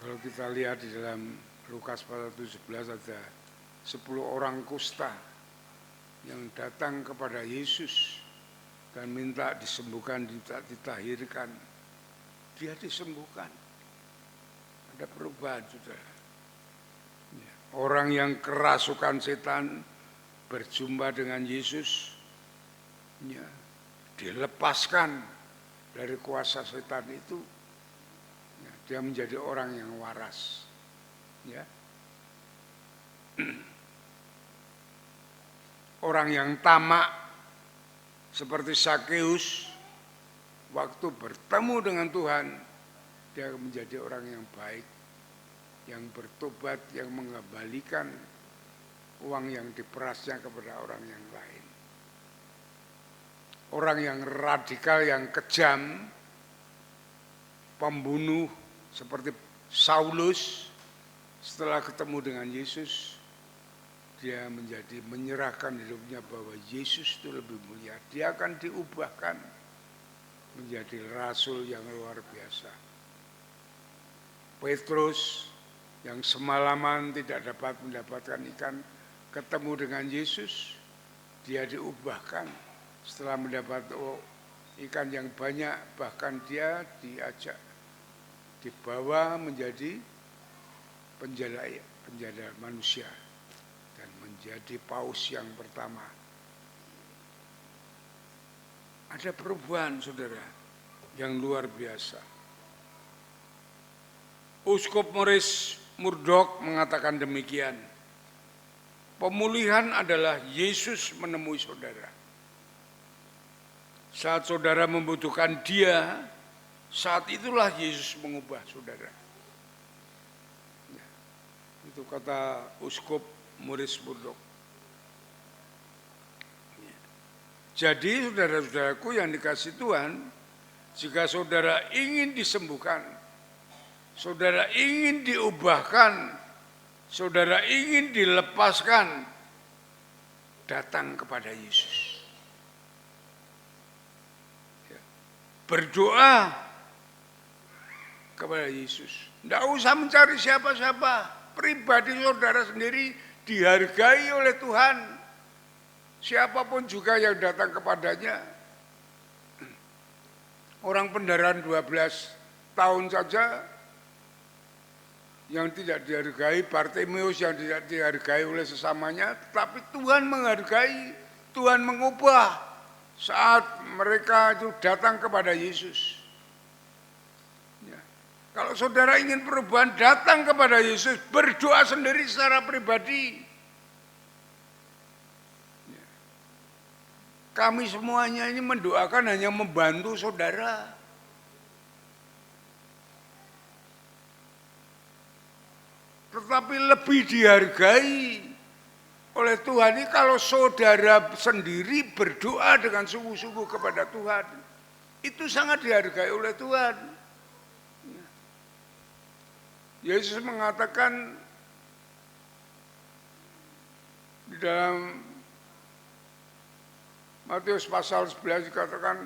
[SPEAKER 2] Kalau kita lihat di dalam Lukas pasal 17 ada 10 orang kusta yang datang kepada Yesus dan minta disembuhkan, ditahirkan. Dia disembuhkan. Ada perubahan, saudara. Orang yang kerasukan setan berjumpa dengan Yesus, ya, dilepaskan dari kuasa setan itu. Dia menjadi orang yang waras, ya. Orang yang tamak seperti Sakeus, waktu bertemu dengan Tuhan, dia menjadi orang yang baik, yang bertobat, yang mengembalikan uang yang diperasnya kepada orang yang lain. Orang yang radikal, yang kejam, pembunuh, seperti Saulus, setelah ketemu dengan Yesus, dia menyerahkan hidupnya bahwa Yesus itu lebih mulia. Dia akan diubahkan menjadi rasul yang luar biasa. Petrus yang semalaman tidak dapat mendapatkan ikan, ketemu dengan Yesus, dia diubahkan setelah mendapat ikan yang banyak, bahkan dia dibawa menjadi penjala manusia dan menjadi paus yang pertama. Ada perubahan, saudara, yang luar biasa. Uskup Maurice Murdoch mengatakan demikian, pemulihan adalah Yesus menemui saudara. Saat saudara membutuhkan Dia, saat itulah Yesus mengubah saudara. Ya, itu kata Uskup Maurice Murdoch. Ya. Jadi saudara-saudaraku yang dikasihi Tuhan, jika saudara ingin disembuhkan, saudara ingin diubahkan, saudara ingin dilepaskan, datang kepada Yesus. Ya. Berdoa kepada Yesus. Tidak usah mencari siapa-siapa. Pribadi saudara sendiri dihargai oleh Tuhan. Siapapun juga yang datang kepadanya. Orang pendarahan 12 tahun saja yang tidak dihargai, Bartimeus yang tidak dihargai oleh sesamanya, tapi Tuhan menghargai, Tuhan mengubah saat mereka itu datang kepada Yesus. Kalau saudara ingin perubahan, datang kepada Yesus, berdoa sendiri secara pribadi. Kami semuanya ini mendoakan hanya membantu saudara. tetapi lebih dihargai oleh Tuhan ini kalau saudara sendiri berdoa dengan sungguh-sungguh kepada Tuhan. Itu sangat dihargai oleh Tuhan. Yesus mengatakan di dalam Matius pasal 11 dikatakan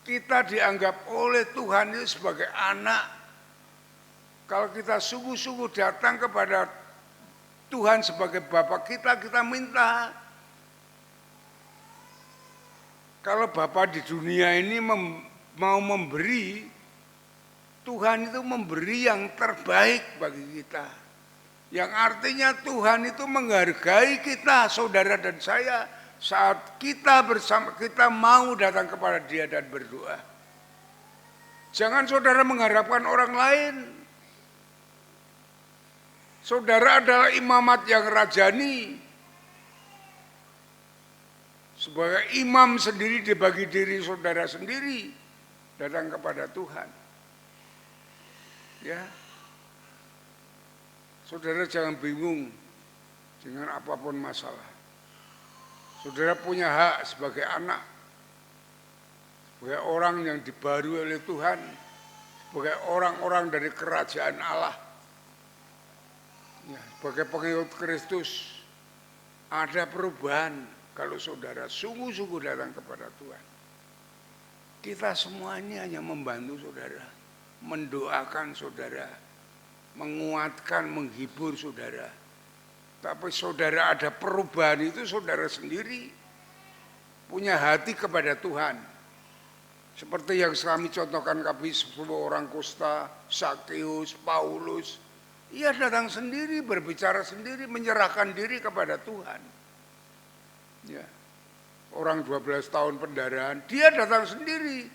[SPEAKER 2] kita dianggap oleh Tuhan itu sebagai anak. Kalau kita sungguh-sungguh datang kepada Tuhan sebagai Bapa kita, kita minta. Kalau Bapa di dunia ini mau memberi, Tuhan itu memberi yang terbaik bagi kita. Yang artinya Tuhan itu menghargai kita, saudara dan saya, saat kita bersama, kita mau datang kepada Dia dan berdoa. Jangan saudara mengharapkan orang lain. Saudara adalah imamat yang rajani. Sebagai imam sendiri dibagi diri saudara sendiri datang kepada Tuhan. Ya. Saudara jangan bingung dengan apapun masalah. Saudara punya hak sebagai anak, sebagai orang yang dibarui oleh Tuhan, sebagai orang-orang dari kerajaan Allah. Ya, sebagai pengikut Kristus ada perubahan kalau saudara sungguh-sungguh datang kepada Tuhan. Kita semuanya hanya membantu saudara, mendoakan saudara, menguatkan, menghibur saudara. Tapi saudara ada perubahan itu saudara sendiri punya hati kepada Tuhan. Seperti yang kami contohkan kami 10 orang kusta, Sakeus, Paulus. Ia datang sendiri, berbicara sendiri, menyerahkan diri kepada Tuhan. Ya. Orang 12 tahun pendarahan, dia datang sendiri.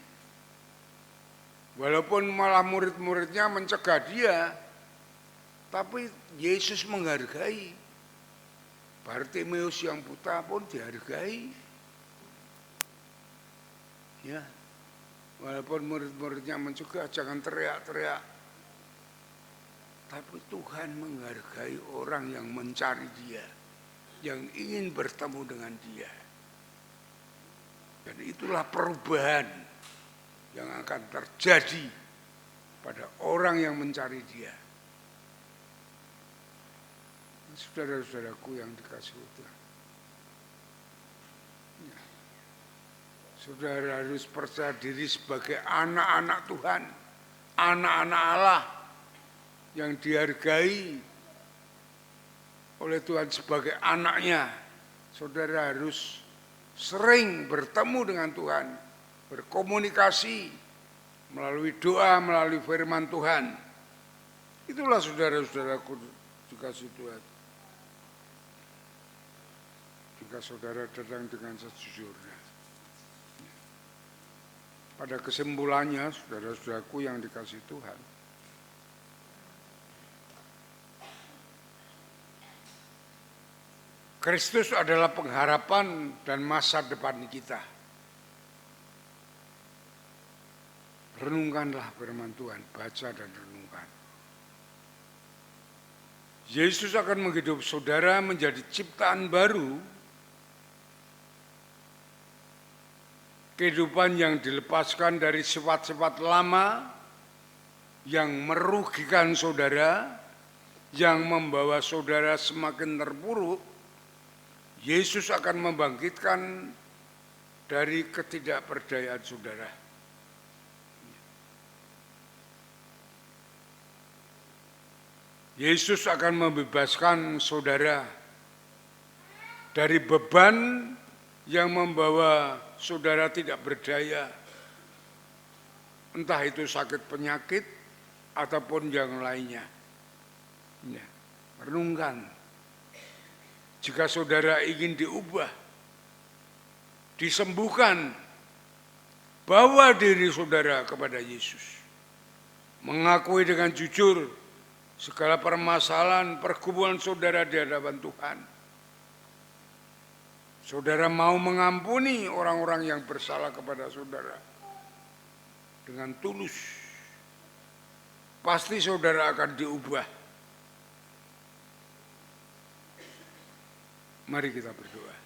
[SPEAKER 2] Walaupun malah murid-muridnya mencegah dia, tapi Yesus menghargai. Bartimeus yang buta pun dihargai. Ya. Walaupun murid-muridnya mencegah, jangan teriak-teriak. Tapi Tuhan menghargai orang yang mencari Dia, yang ingin bertemu dengan Dia. Dan itulah perubahan yang akan terjadi pada orang yang mencari Dia. Saudara-saudaraku yang dikasihi Tuhan. Ya. Saudara harus percaya diri sebagai anak-anak Tuhan, anak-anak Allah, yang dihargai oleh Tuhan sebagai anaknya. Saudara harus sering bertemu dengan Tuhan, berkomunikasi melalui doa, melalui firman Tuhan. Itulah saudara-saudaraku dikasihi Tuhan. Jika saudara datang dengan sejujurnya. Pada kesimpulannya, saudara-saudaraku yang dikasihi Tuhan, Kristus adalah pengharapan dan masa depan kita. Renungkanlah firman Tuhan, baca dan renungkan. Yesus akan menghidup saudara menjadi ciptaan baru, kehidupan yang dilepaskan dari sifat-sifat lama yang merugikan saudara, yang membawa saudara semakin terpuruk. Yesus akan membangkitkan dari ketidakberdayaan saudara. Yesus akan membebaskan saudara dari beban yang membawa saudara tidak berdaya. Entah itu sakit penyakit ataupun yang lainnya. Ya, renungkan. Jika saudara ingin diubah, disembuhkan, bawa diri saudara kepada Yesus. Mengakui dengan jujur segala permasalahan pergumulan saudara di hadapan Tuhan. Saudara mau mengampuni orang-orang yang bersalah kepada saudara dengan tulus. Pasti saudara akan diubah. Mari kita berdoa.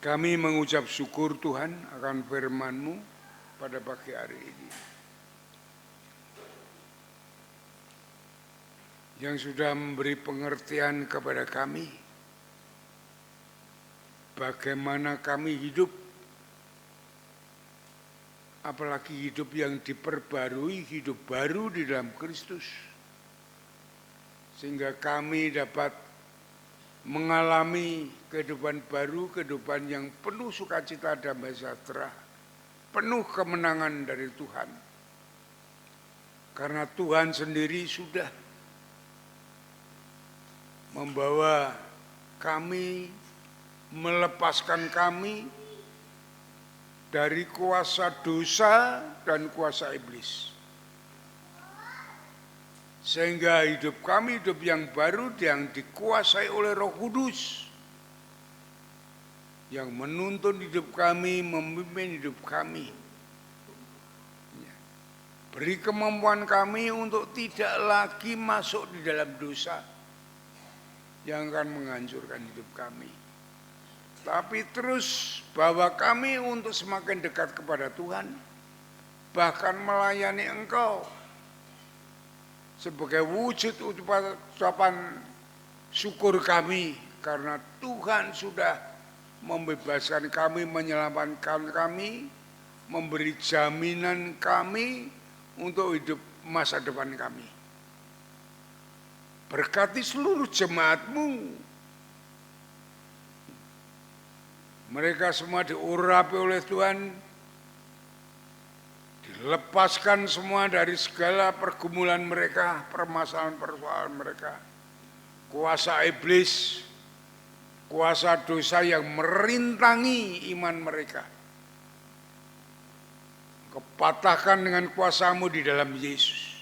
[SPEAKER 2] Kami mengucap syukur Tuhan akan firman-Mu pada pagi hari ini, yang sudah memberi pengertian kepada kami bagaimana kami hidup, apalagi hidup yang diperbarui, hidup baru di dalam Kristus, sehingga kami dapat mengalami kehidupan baru, kehidupan yang penuh sukacita dan sejahtera, penuh kemenangan dari Tuhan. Karena Tuhan sendiri sudah membawa kami, melepaskan kami dari kuasa dosa dan kuasa iblis. Sehingga hidup kami hidup yang baru yang dikuasai oleh Roh Kudus, yang menuntun hidup kami, memimpin hidup kami. Beri kemampuan kami untuk tidak lagi masuk di dalam dosa yang akan menghancurkan hidup kami, tapi terus bawa kami untuk semakin dekat kepada Tuhan, bahkan melayani Engkau sebagai wujud ucapan syukur kami, karena Tuhan sudah membebaskan kami, menyelamatkan kami, memberi jaminan kami untuk hidup masa depan kami. Berkati seluruh jemaat-Mu, mereka semua diurapi oleh Tuhan, dilepaskan semua dari segala pergumulan mereka, permasalahan-persoalan mereka, kuasa iblis, kuasa dosa yang merintangi iman mereka. Kepatahkan dengan kuasa-Mu di dalam Yesus,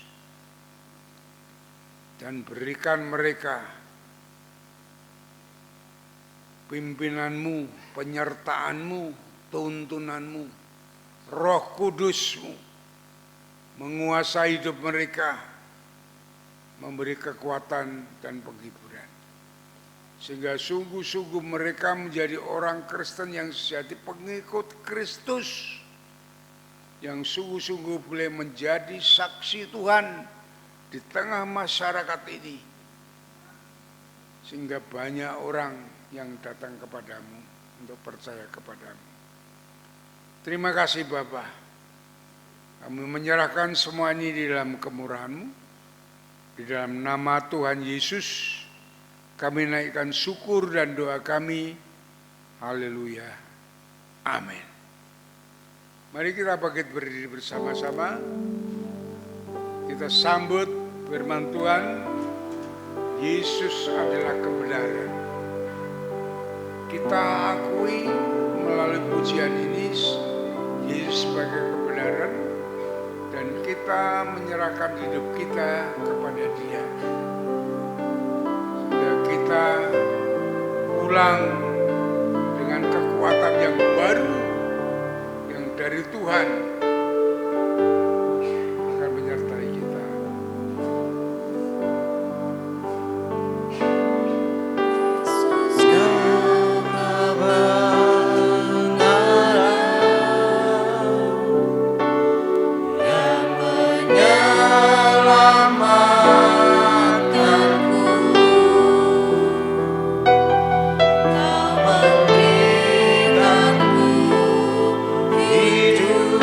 [SPEAKER 2] dan berikan mereka pimpinan-Mu, penyertaan-Mu, tuntunan-Mu, Roh Kudus-Mu menguasai hidup mereka, memberi kekuatan dan penghiburan, sehingga sungguh-sungguh mereka menjadi orang Kristen yang sejati, pengikut Kristus, yang sungguh-sungguh boleh menjadi saksi Tuhan di tengah masyarakat ini, sehingga banyak orang yang datang kepadamu untuk percaya kepadamu. Terima kasih Bapa, kami menyerahkan semua ini di dalam kemurahan-Mu, di dalam nama Tuhan Yesus kami naikkan syukur dan doa kami. Haleluya, amin. Mari kita bangkit berdiri bersama-sama, kita sambut firman Tuhan. Yesus adalah kebenaran. Kita akui melalui pujian ini Yesus sebagai kebenaran, dan kita menyerahkan hidup kita kepada Dia, sehingga kita pulang dengan kekuatan yang baru yang dari Tuhan akan menyertai kita.
[SPEAKER 5] Hidup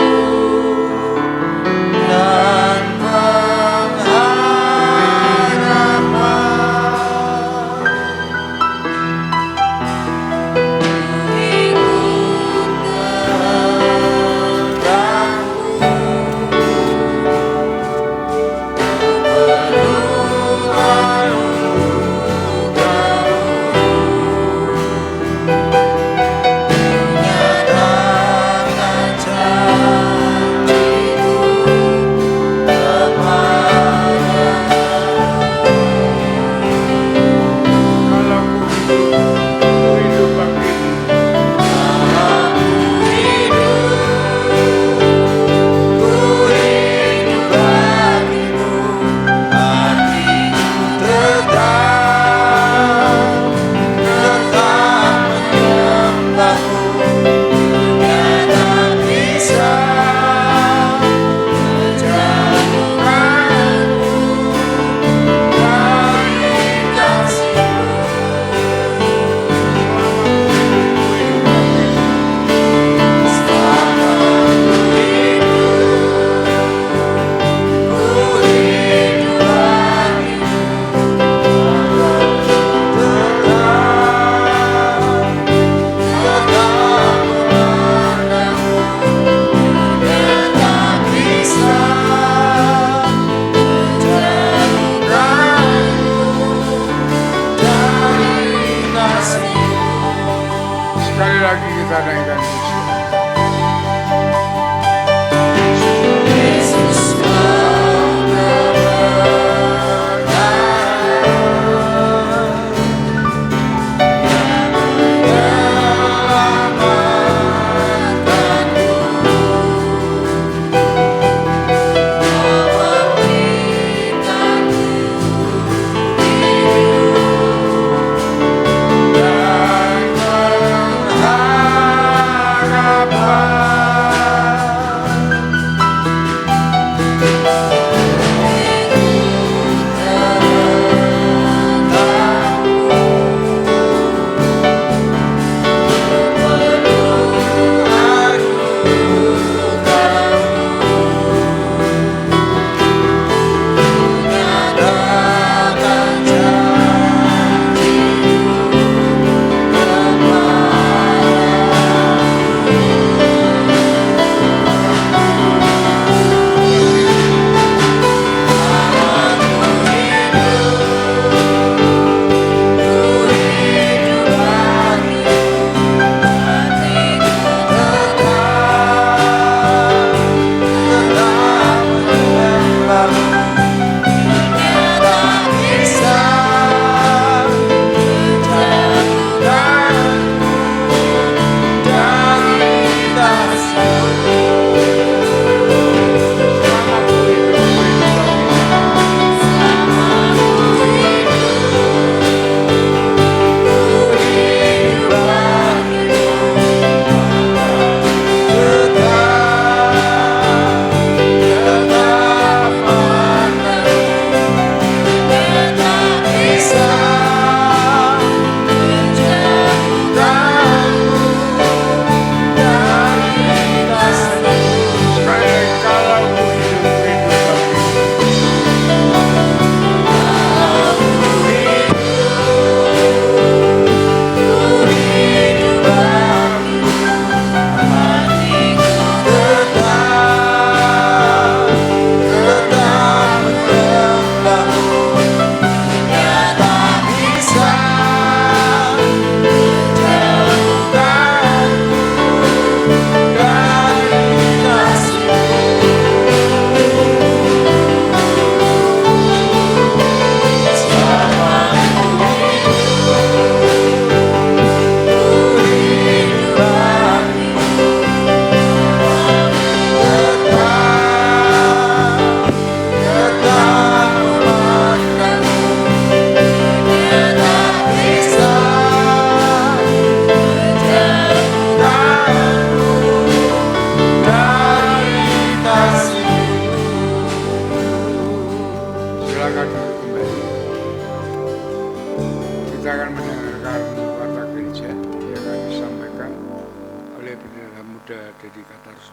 [SPEAKER 2] Dedi Katarso.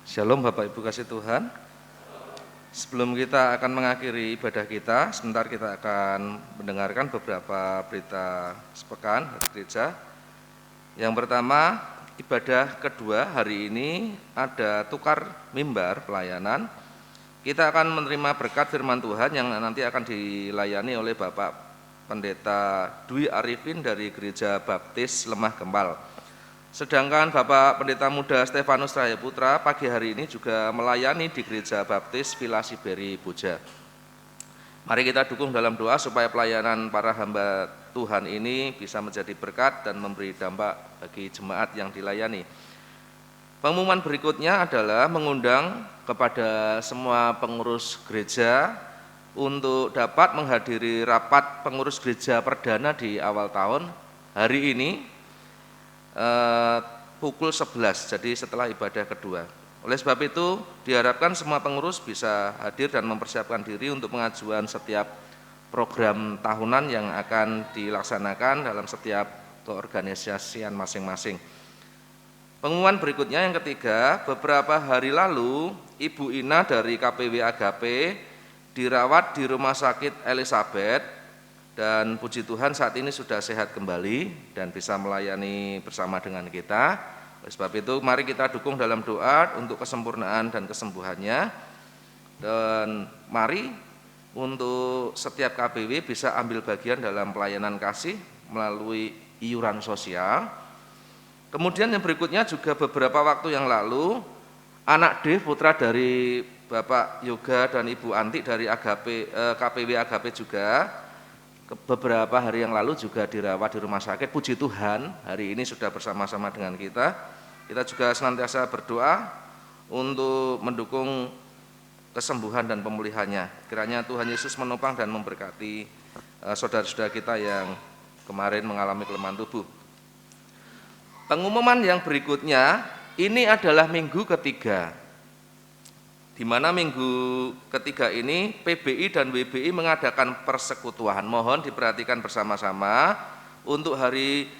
[SPEAKER 5] Shalom Bapak Ibu kasih Tuhan. Sebelum kita akan mengakhiri ibadah kita, sebentar kita akan mendengarkan beberapa berita sepekan dari gereja. Yang pertama, ibadah kedua hari ini ada tukar mimbar pelayanan. Kita akan menerima berkat firman Tuhan yang nanti akan dilayani oleh Bapak Pendeta Dwi Arifin dari Gereja Baptis Lemah Gempal. Sedangkan Bapak Pendeta Muda Stefanus Raya Putra pagi hari ini juga melayani di Gereja Baptis Villa Siberi Boja. Mari kita dukung dalam doa supaya pelayanan para hamba Tuhan ini bisa menjadi berkat dan memberi dampak bagi jemaat yang dilayani. Pengumuman berikutnya adalah mengundang kepada semua pengurus gereja untuk dapat menghadiri rapat pengurus gereja perdana di awal tahun hari ini pukul 11, jadi setelah ibadah kedua. Oleh sebab itu diharapkan semua pengurus bisa hadir dan mempersiapkan diri untuk pengajuan setiap program tahunan yang akan dilaksanakan dalam setiap keorganisasian masing-masing. Pengumuman berikutnya yang ketiga, beberapa hari lalu Ibu Ina dari KPW Agape dirawat di Rumah Sakit Elizabeth. Dan puji Tuhan saat ini sudah sehat kembali dan bisa melayani bersama dengan kita. Oleh sebab itu mari kita dukung dalam doa untuk kesempurnaan dan kesembuhannya. Dan mari untuk setiap KPW bisa ambil bagian dalam pelayanan kasih melalui iuran sosial. Kemudian yang berikutnya juga beberapa waktu yang lalu anak Dev putra dari Bapak Yoga dan Ibu Anti dari KPW Agape juga beberapa hari yang lalu juga dirawat di rumah sakit. Puji Tuhan hari ini sudah bersama-sama dengan kita. Kita juga senantiasa berdoa untuk mendukung kesembuhan dan pemulihannya. Kiranya Tuhan Yesus menopang dan memberkati saudara-saudara kita yang kemarin mengalami kelemahan tubuh. Pengumuman yang berikutnya, ini adalah minggu ketiga, di mana minggu ketiga ini PBI dan WBI mengadakan persekutuan. Mohon diperhatikan bersama-sama untuk hari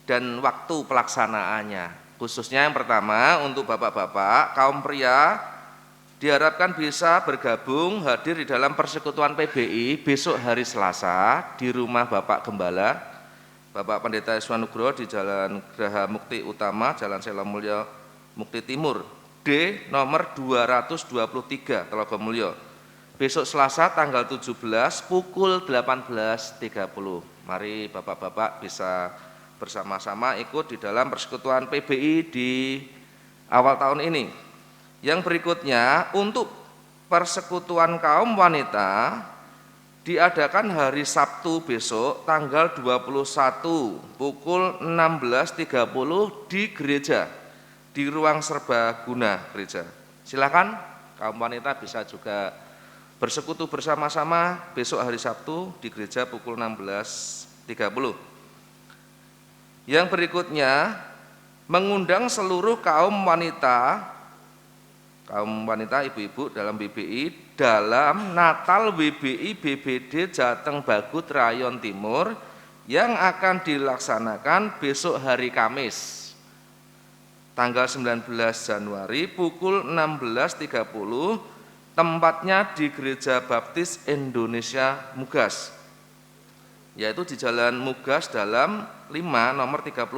[SPEAKER 5] dan waktu pelaksanaannya. Khususnya yang pertama untuk bapak-bapak, kaum pria diharapkan bisa bergabung hadir di dalam persekutuan PBI besok hari Selasa di rumah Bapak Gembala, Bapak Pendeta Iswanugroho di Jalan Graha Mukti Utama, Jalan Sela Mulya Mukti Timur, D nomor 223 Telogomulyo. Besok Selasa tanggal 17 pukul 18.30. Mari Bapak-bapak bisa bersama-sama ikut di dalam persekutuan PBI di awal tahun ini. Yang berikutnya untuk persekutuan kaum wanita diadakan hari Sabtu besok tanggal 21 pukul 16.30 di gereja, di ruang serbaguna gereja. Silakan kaum wanita bisa juga bersekutu bersama-sama besok hari Sabtu di gereja pukul 16.30. Yang berikutnya mengundang seluruh kaum wanita ibu-ibu dalam BBI dalam Natal WBI BBD Jateng Bagut Rayon Timur yang akan dilaksanakan besok hari Kamis tanggal 19 Januari pukul 16.30, tempatnya di Gereja Baptis Indonesia Mugas, yaitu di Jalan Mugas Dalam 5 nomor 36.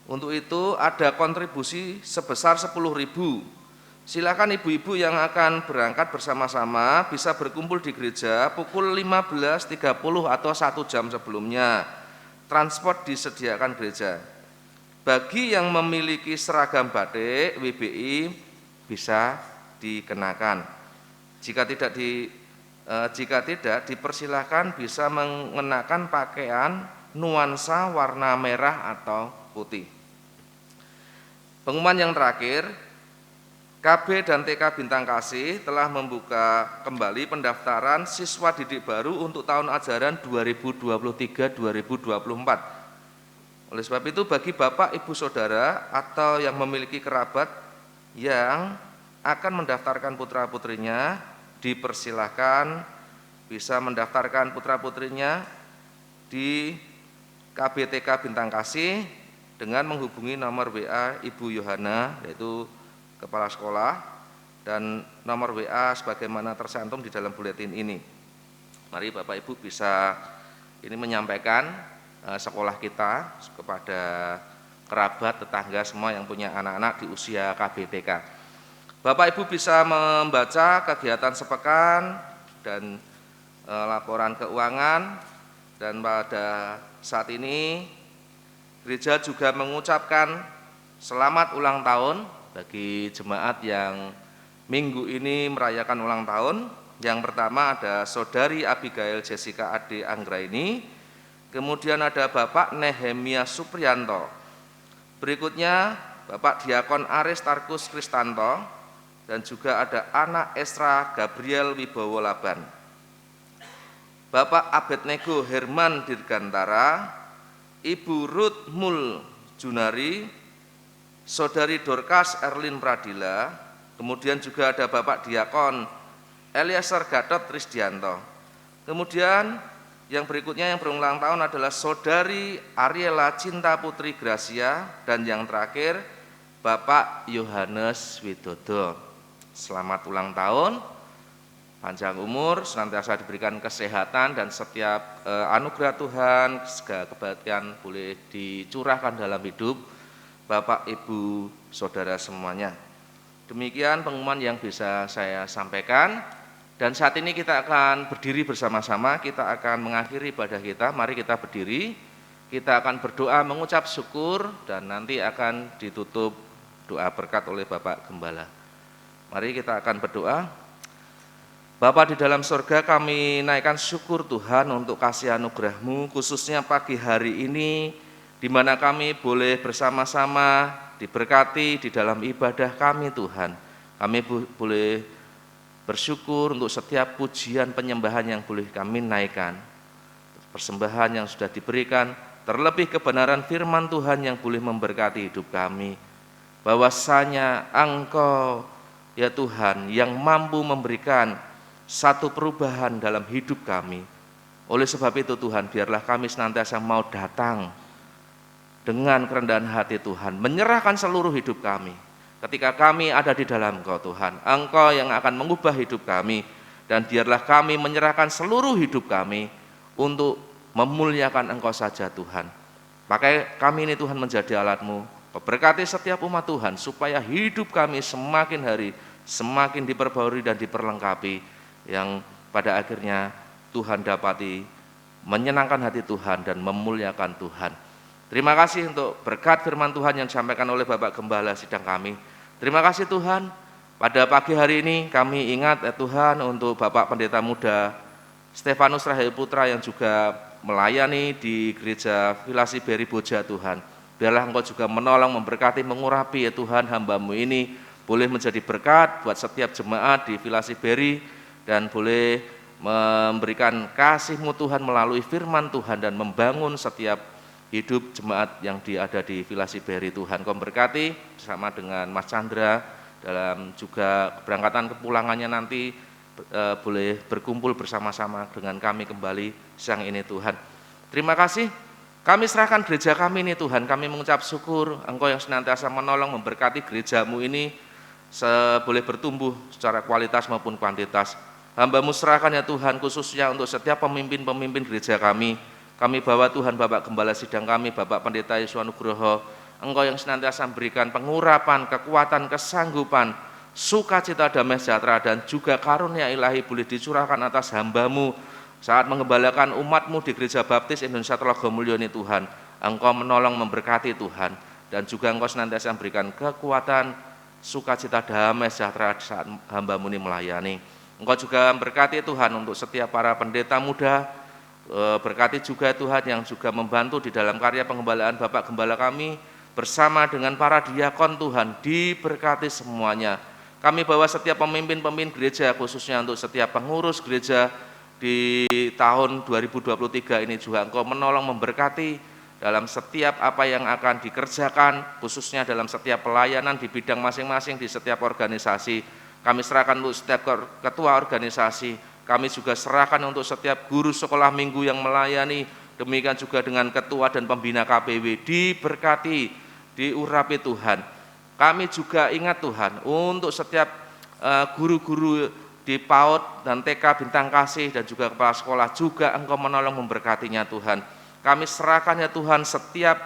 [SPEAKER 5] Untuk itu ada kontribusi sebesar 10.000. Silakan ibu-ibu yang akan berangkat bersama-sama bisa berkumpul di gereja pukul 15.30 atau 1 jam sebelumnya. Transport disediakan gereja. Bagi yang memiliki seragam batik WBI bisa dikenakan. Jika tidak dipersilahkan bisa mengenakan pakaian nuansa warna merah atau putih. Pengumuman yang terakhir, KB dan TK Bintang Kasih telah membuka kembali pendaftaran siswa didik baru untuk tahun ajaran 2023-2024. Oleh sebab itu bagi Bapak, Ibu, Saudara atau yang memiliki kerabat yang akan mendaftarkan putra-putrinya, dipersilahkan bisa mendaftarkan putra-putrinya di KBTK Bintang Kasih dengan menghubungi nomor WA Ibu Yohana, yaitu Kepala Sekolah, dan nomor WA sebagaimana tercantum di dalam buletin ini. Mari Bapak Ibu bisa ini menyampaikan sekolah kita kepada kerabat, tetangga semua yang punya anak-anak di usia KBTK. Bapak Ibu bisa membaca kegiatan sepekan dan laporan keuangan, dan pada saat ini gereja juga mengucapkan selamat ulang tahun bagi jemaat yang minggu ini merayakan ulang tahun. Yang pertama ada Saudari Abigail Jessica Ade Anggraini, kemudian ada Bapak Nehemia Supriyanto, berikutnya Bapak Diakon Aris Tarkus Kristanto, dan juga ada anak Esra Gabriel Wibowo Laban, Bapak Abednego Herman Dirgantara, Ibu Ruth Mul Junari, Saudari Dorcas Erlin Pradila, kemudian juga ada Bapak Diakon Eliezer Gatot Trisdianto. Kemudian yang berikutnya yang berulang tahun adalah Saudari Ariela Cinta Putri Gracia, dan yang terakhir Bapak Yohanes Widodo. Selamat ulang tahun, panjang umur, senantiasa diberikan kesehatan, dan setiap anugerah Tuhan, segala kebaikan boleh dicurahkan dalam hidup Bapak, Ibu, Saudara semuanya. Demikian pengumuman yang bisa saya sampaikan, dan saat ini kita akan berdiri bersama-sama, kita akan mengakhiri ibadah kita. Mari kita berdiri, kita akan berdoa mengucap syukur, dan nanti akan ditutup doa berkat oleh Bapak Gembala. Mari kita akan berdoa. Bapa di dalam surga, kami naikkan syukur Tuhan untuk kasih anugerah-Mu, khususnya pagi hari ini, di mana kami boleh bersama-sama diberkati di dalam ibadah kami Tuhan. Kami boleh bersyukur untuk setiap pujian penyembahan yang boleh kami naikkan, persembahan yang sudah diberikan, terlebih kebenaran firman Tuhan yang boleh memberkati hidup kami. Bahwasanya Engkau, ya Tuhan, yang mampu memberikan satu perubahan dalam hidup kami. Oleh sebab itu Tuhan, biarlah kami senantiasa mau datang dengan kerendahan hati Tuhan, menyerahkan seluruh hidup kami. Ketika kami ada di dalam Engkau Tuhan, Engkau yang akan mengubah hidup kami, dan biarlah kami menyerahkan seluruh hidup kami untuk memuliakan Engkau saja Tuhan. Pakai kami ini Tuhan menjadi alat-Mu. Kau berkati setiap umat Tuhan supaya hidup kami semakin hari semakin diperbarui dan diperlengkapi, yang pada akhirnya Tuhan dapati menyenangkan hati Tuhan dan memuliakan Tuhan. Terima kasih untuk berkat firman Tuhan yang disampaikan oleh Bapak Gembala sidang kami. Terima kasih Tuhan, pada pagi hari ini kami ingat ya Tuhan untuk Bapak Pendeta Muda Stefanus Rahayu Putra yang juga melayani di gereja Villa Siberi Boja Tuhan. Biarlah Engkau juga menolong, memberkati, mengurapi ya Tuhan hamba-Mu ini, boleh menjadi berkat buat setiap jemaat di Villa Siberi, dan boleh memberikan kasih-Mu Tuhan melalui firman Tuhan, dan membangun setiap hidup jemaat yang ada di Villa Siberi Tuhan. Kau berkati bersama dengan Mas Chandra dalam juga keberangkatan kepulangannya nanti, boleh berkumpul bersama-sama dengan kami kembali siang ini Tuhan. Terima kasih. Kami serahkan gereja kami ini Tuhan, kami mengucap syukur Engkau yang senantiasa menolong, memberkati gereja-Mu ini boleh bertumbuh secara kualitas maupun kuantitas. Hamba-Mu serahkan ya Tuhan, khususnya untuk setiap pemimpin-pemimpin gereja kami. Kami bawa Tuhan Bapak Gembala sidang kami, Bapak Pendeta Yesus Nugroho, Engkau yang senantiasa memberikan pengurapan, kekuatan, kesanggupan, sukacita, damai sejahtera, dan juga karunia ilahi boleh dicurahkan atas hamba-Mu saat mengembalakan umat-Mu di Gereja Baptis Indonesia Telogomulyo ini Tuhan. Engkau menolong, memberkati Tuhan, dan juga Engkau senantiasa memberikan kekuatan, sukacita, damai sejahtera saat hamba-Mu ini melayani. Engkau juga memberkati Tuhan untuk setiap para pendeta muda, berkati juga Tuhan yang juga membantu di dalam karya pengembalaan Bapak Gembala kami, bersama dengan para diakon Tuhan, diberkati semuanya. Kami bawa setiap pemimpin-pemimpin gereja, khususnya untuk setiap pengurus gereja di tahun 2023 ini juga Engkau menolong, memberkati, dalam setiap apa yang akan dikerjakan, khususnya dalam setiap pelayanan di bidang masing-masing di setiap organisasi. Kami serahkan untuk setiap ketua organisasi, kami juga serahkan untuk setiap guru sekolah minggu yang melayani, demikian juga dengan ketua dan pembina KPW, diberkati, diurapi Tuhan. Kami juga ingat Tuhan, untuk setiap guru-guru di PAUD dan TK Bintang Kasih dan juga kepala sekolah juga Engkau menolong memberkatinya Tuhan. Kami serahkan ya Tuhan setiap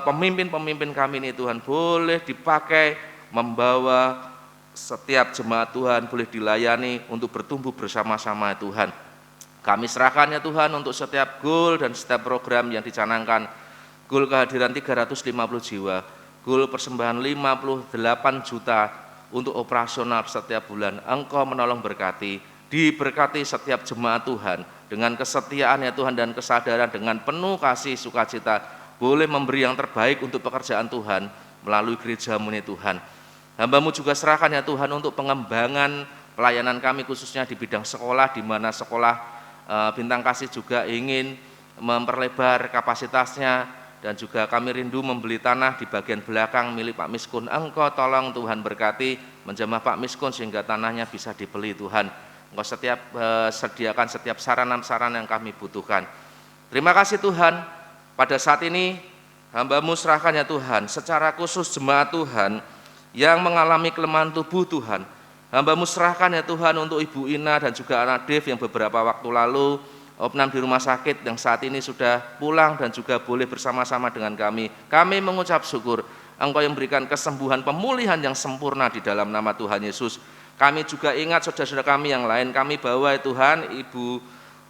[SPEAKER 5] pemimpin-pemimpin kami ini Tuhan boleh dipakai membawa setiap jemaat Tuhan, boleh dilayani untuk bertumbuh bersama-sama Tuhan. Kami serahkan ya Tuhan untuk setiap goal dan setiap program yang dicanangkan. Goal kehadiran 350 jiwa, goal persembahan 58 juta untuk operasional setiap bulan. Engkau menolong berkati, diberkati setiap jemaat Tuhan dengan kesetiaan ya Tuhan dan kesadaran dengan penuh kasih sukacita boleh memberi yang terbaik untuk pekerjaan Tuhan melalui gereja-Mu ini Tuhan. Hamba-Mu juga serahkan ya Tuhan untuk pengembangan pelayanan kami khususnya di bidang sekolah, di mana sekolah Bintang Kasih juga ingin memperlebar kapasitasnya, dan juga kami rindu membeli tanah di bagian belakang milik Pak Miskun. Engkau tolong Tuhan berkati menjamah Pak Miskun sehingga tanahnya bisa dibeli Tuhan. Engkau sediakan setiap sarana-sarana yang kami butuhkan. Terima kasih Tuhan, pada saat ini hamba-Mu serahkan ya Tuhan, secara khusus jemaat Tuhan yang mengalami kelemahan tubuh Tuhan. Hamba-Mu serahkan ya Tuhan untuk Ibu Ina dan juga anak Dev yang beberapa waktu lalu opnam di rumah sakit, yang saat ini sudah pulang dan juga boleh bersama-sama dengan kami. Kami mengucap syukur Engkau yang memberikan kesembuhan, pemulihan yang sempurna di dalam nama Tuhan Yesus. Kami juga ingat saudara-saudara kami yang lain, kami bawa ya Tuhan Ibu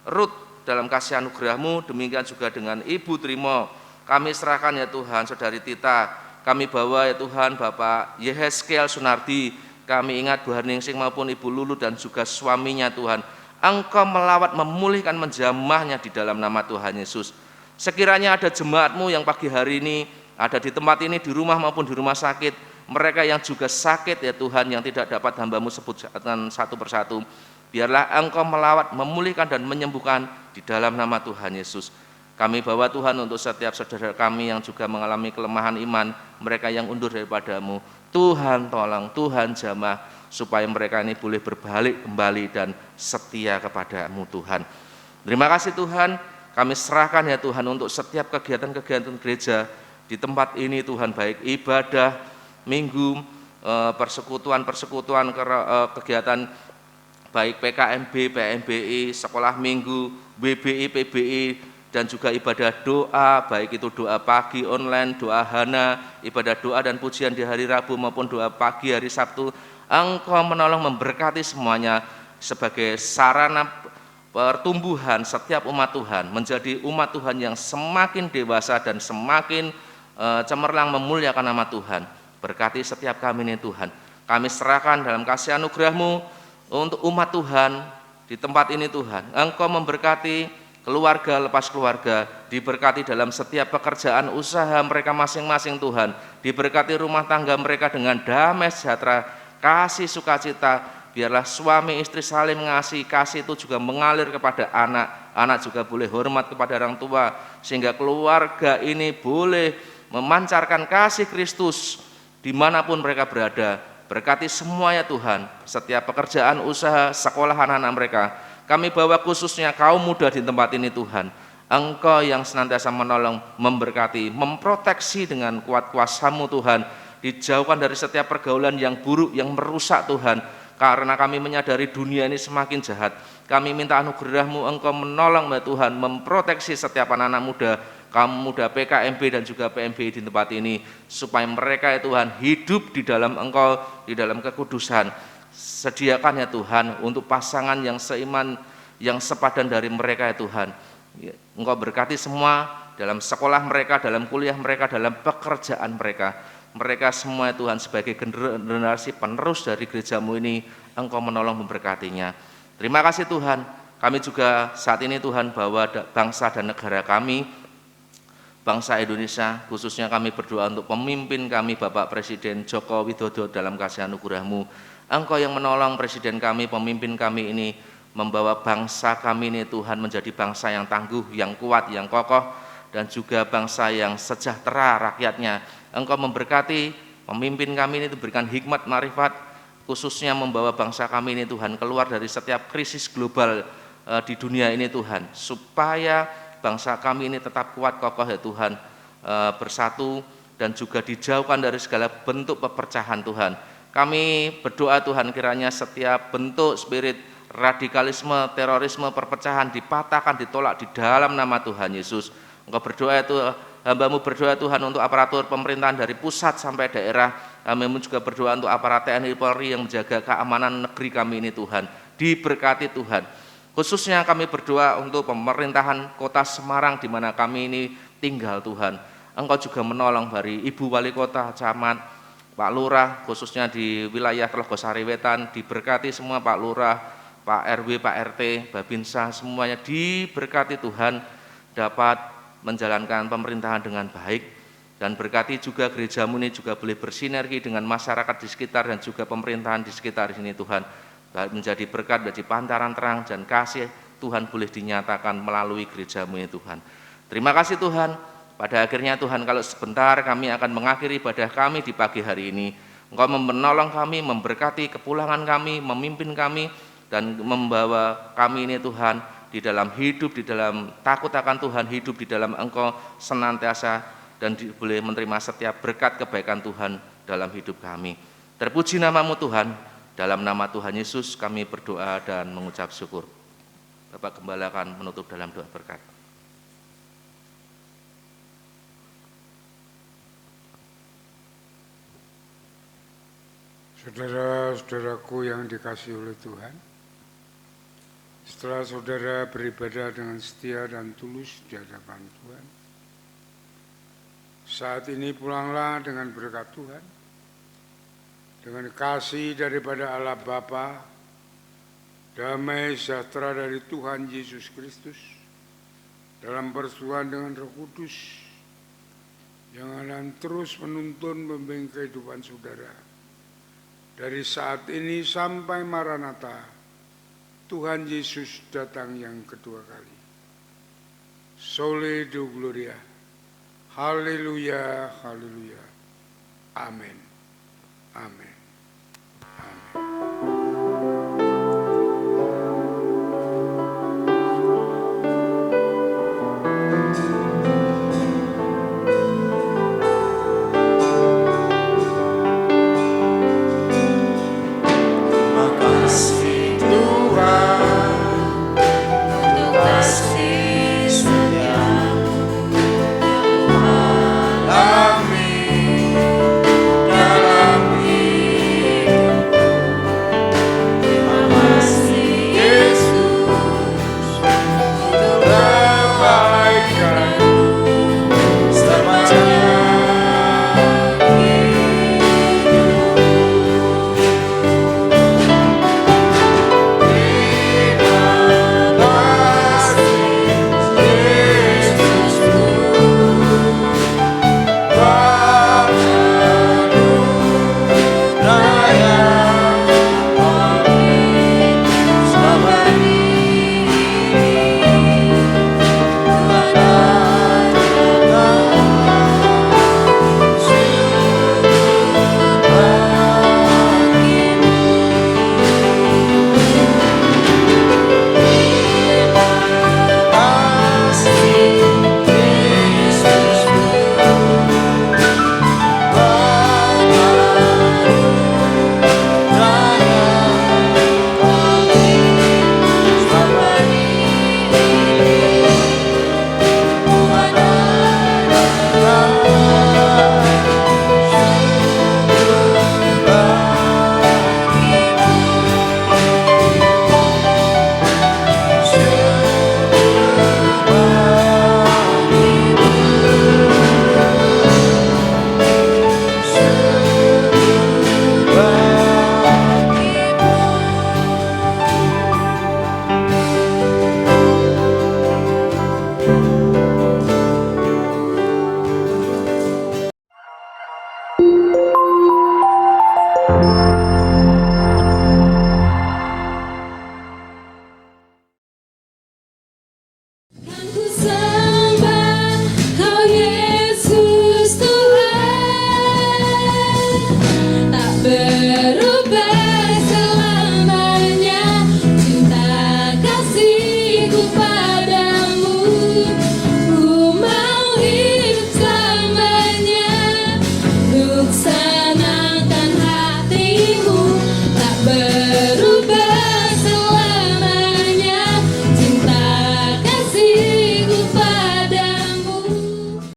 [SPEAKER 5] Ruth dalam kasih anugerah-Mu, demikian juga dengan Ibu Trimo. Kami serahkan ya Tuhan Saudari Tita, kami bawa ya Tuhan Bapak Yeheskel Sunardi, kami ingat Bu Harningsing maupun Ibu Lulu dan juga suaminya Tuhan. Engkau melawat, memulihkan, menjamahnya di dalam nama Tuhan Yesus. Sekiranya ada jemaat-Mu yang pagi hari ini ada di tempat ini, di rumah maupun di rumah sakit, mereka yang juga sakit ya Tuhan, yang tidak dapat hamba-Mu sebutkan satu persatu, biarlah Engkau melawat, memulihkan dan menyembuhkan di dalam nama Tuhan Yesus. Kami bawa Tuhan untuk setiap saudara kami yang juga mengalami kelemahan iman, mereka yang undur daripada-Mu. Tuhan tolong, Tuhan jamah, supaya mereka ini boleh berbalik kembali dan setia kepada-Mu Tuhan. Terima kasih Tuhan, kami serahkan ya Tuhan untuk setiap kegiatan-kegiatan gereja di tempat ini Tuhan, baik ibadah, minggu, persekutuan, kegiatan baik PKMB, PMBI, sekolah minggu, WBI, PBI, dan juga ibadah doa, baik itu doa pagi online, doa hana, ibadah doa dan pujian di hari Rabu maupun doa pagi hari Sabtu. Engkau menolong memberkati semuanya sebagai sarana pertumbuhan setiap umat Tuhan, menjadi umat Tuhan yang semakin dewasa dan semakin cemerlang memuliakan nama Tuhan. Berkati setiap kami ini Tuhan. Kami serahkan dalam kasih anugerah-Mu untuk umat Tuhan di tempat ini Tuhan. Engkau memberkati keluarga lepas keluarga, diberkati dalam setiap pekerjaan usaha mereka masing-masing Tuhan, diberkati rumah tangga mereka dengan damai sejahtera, kasih sukacita. Biarlah suami istri saling mengasihi, kasih itu juga mengalir kepada anak, anak juga boleh hormat kepada orang tua, sehingga keluarga ini boleh memancarkan kasih Kristus dimanapun mereka berada. Berkati semua ya Tuhan, setiap pekerjaan usaha, sekolah anak-anak mereka. Kami bawa khususnya kaum muda di tempat ini Tuhan. Engkau yang senantiasa menolong, memberkati, memproteksi dengan kuat kuasa-Mu Tuhan. Dijauhkan dari setiap pergaulan yang buruk, yang merusak Tuhan. Karena kami menyadari dunia ini semakin jahat. Kami minta anugerah-Mu, Engkau menolong ya Tuhan, memproteksi setiap anak-anak muda, kaum muda PKMB dan juga PMB di tempat ini, supaya mereka ya Tuhan hidup di dalam Engkau, di dalam kekudusan. Sediakan ya Tuhan untuk pasangan yang seiman, yang sepadan dari mereka ya Tuhan. Engkau berkati semua dalam sekolah mereka, dalam kuliah mereka, dalam pekerjaan mereka. Mereka semua ya Tuhan sebagai generasi penerus dari gereja-Mu ini, Engkau menolong memberkatinya. Terima kasih Tuhan. Kami juga saat ini Tuhan bawa bangsa dan negara kami, bangsa Indonesia, khususnya kami berdoa untuk pemimpin kami Bapak Presiden Joko Widodo dalam kasih anugerah-Mu. Engkau yang menolong presiden kami, pemimpin kami ini, membawa bangsa kami ini Tuhan menjadi bangsa yang tangguh, yang kuat, yang kokoh, dan juga bangsa yang sejahtera rakyatnya. Engkau memberkati pemimpin kami ini, berikan hikmat marifat, khususnya membawa bangsa kami ini Tuhan keluar dari setiap krisis global di dunia ini Tuhan, supaya bangsa kami ini tetap kuat kokoh ya Tuhan, bersatu dan juga dijauhkan dari segala bentuk pepercahan Tuhan. Kami berdoa Tuhan, kiranya setiap bentuk spirit radikalisme, terorisme, perpecahan dipatahkan, ditolak di dalam nama Tuhan Yesus. Engkau berdoa itu, hamba-Mu berdoa Tuhan untuk aparatur pemerintahan dari pusat sampai daerah. Kami juga berdoa untuk aparat TNI Polri yang menjaga keamanan negeri kami ini Tuhan. Diberkati Tuhan. Khususnya kami berdoa untuk pemerintahan kota Semarang di mana kami ini tinggal Tuhan. Engkau juga menolong dari Ibu Wali Kota, Camat, Pak Lurah, khususnya di wilayah Telogosari Wetan, diberkati semua Pak Lurah, Pak RW, Pak RT, Babinsa, semuanya diberkati Tuhan dapat menjalankan pemerintahan dengan baik, dan berkati juga gereja-Mu ini juga boleh bersinergi dengan masyarakat di sekitar dan juga pemerintahan di sekitar sini Tuhan, menjadi berkat, menjadi pantaran terang dan kasih Tuhan boleh dinyatakan melalui gereja-Mu ini Tuhan. Terima kasih Tuhan. Pada akhirnya Tuhan, kalau sebentar kami akan mengakhiri ibadah kami di pagi hari ini, Engkau menolong kami, memberkati kepulangan kami, memimpin kami, dan membawa kami ini Tuhan di dalam hidup, di dalam takut akan Tuhan, hidup di dalam Engkau senantiasa, dan boleh menerima setiap berkat kebaikan Tuhan dalam hidup kami. Terpuji nama-Mu Tuhan, dalam nama Tuhan Yesus kami berdoa dan mengucap syukur. Bapak Gembala akan menutup dalam doa berkat.
[SPEAKER 2] Saudara-saudaraku yang dikasihi oleh Tuhan, setelah saudara beribadah dengan setia dan tulus di hadapan Tuhan, saat ini pulanglah dengan berkat Tuhan, dengan kasih daripada Allah Bapa, damai sejahtera dari Tuhan Yesus Kristus, dalam persekutuan dengan Roh Kudus, yang akan terus menuntun membimbing kehidupan saudara. Dari saat ini sampai Maranatha, Tuhan Yesus datang yang kedua kali. Soli Deo Gloria. Haleluya, haleluya. Amin. Amin.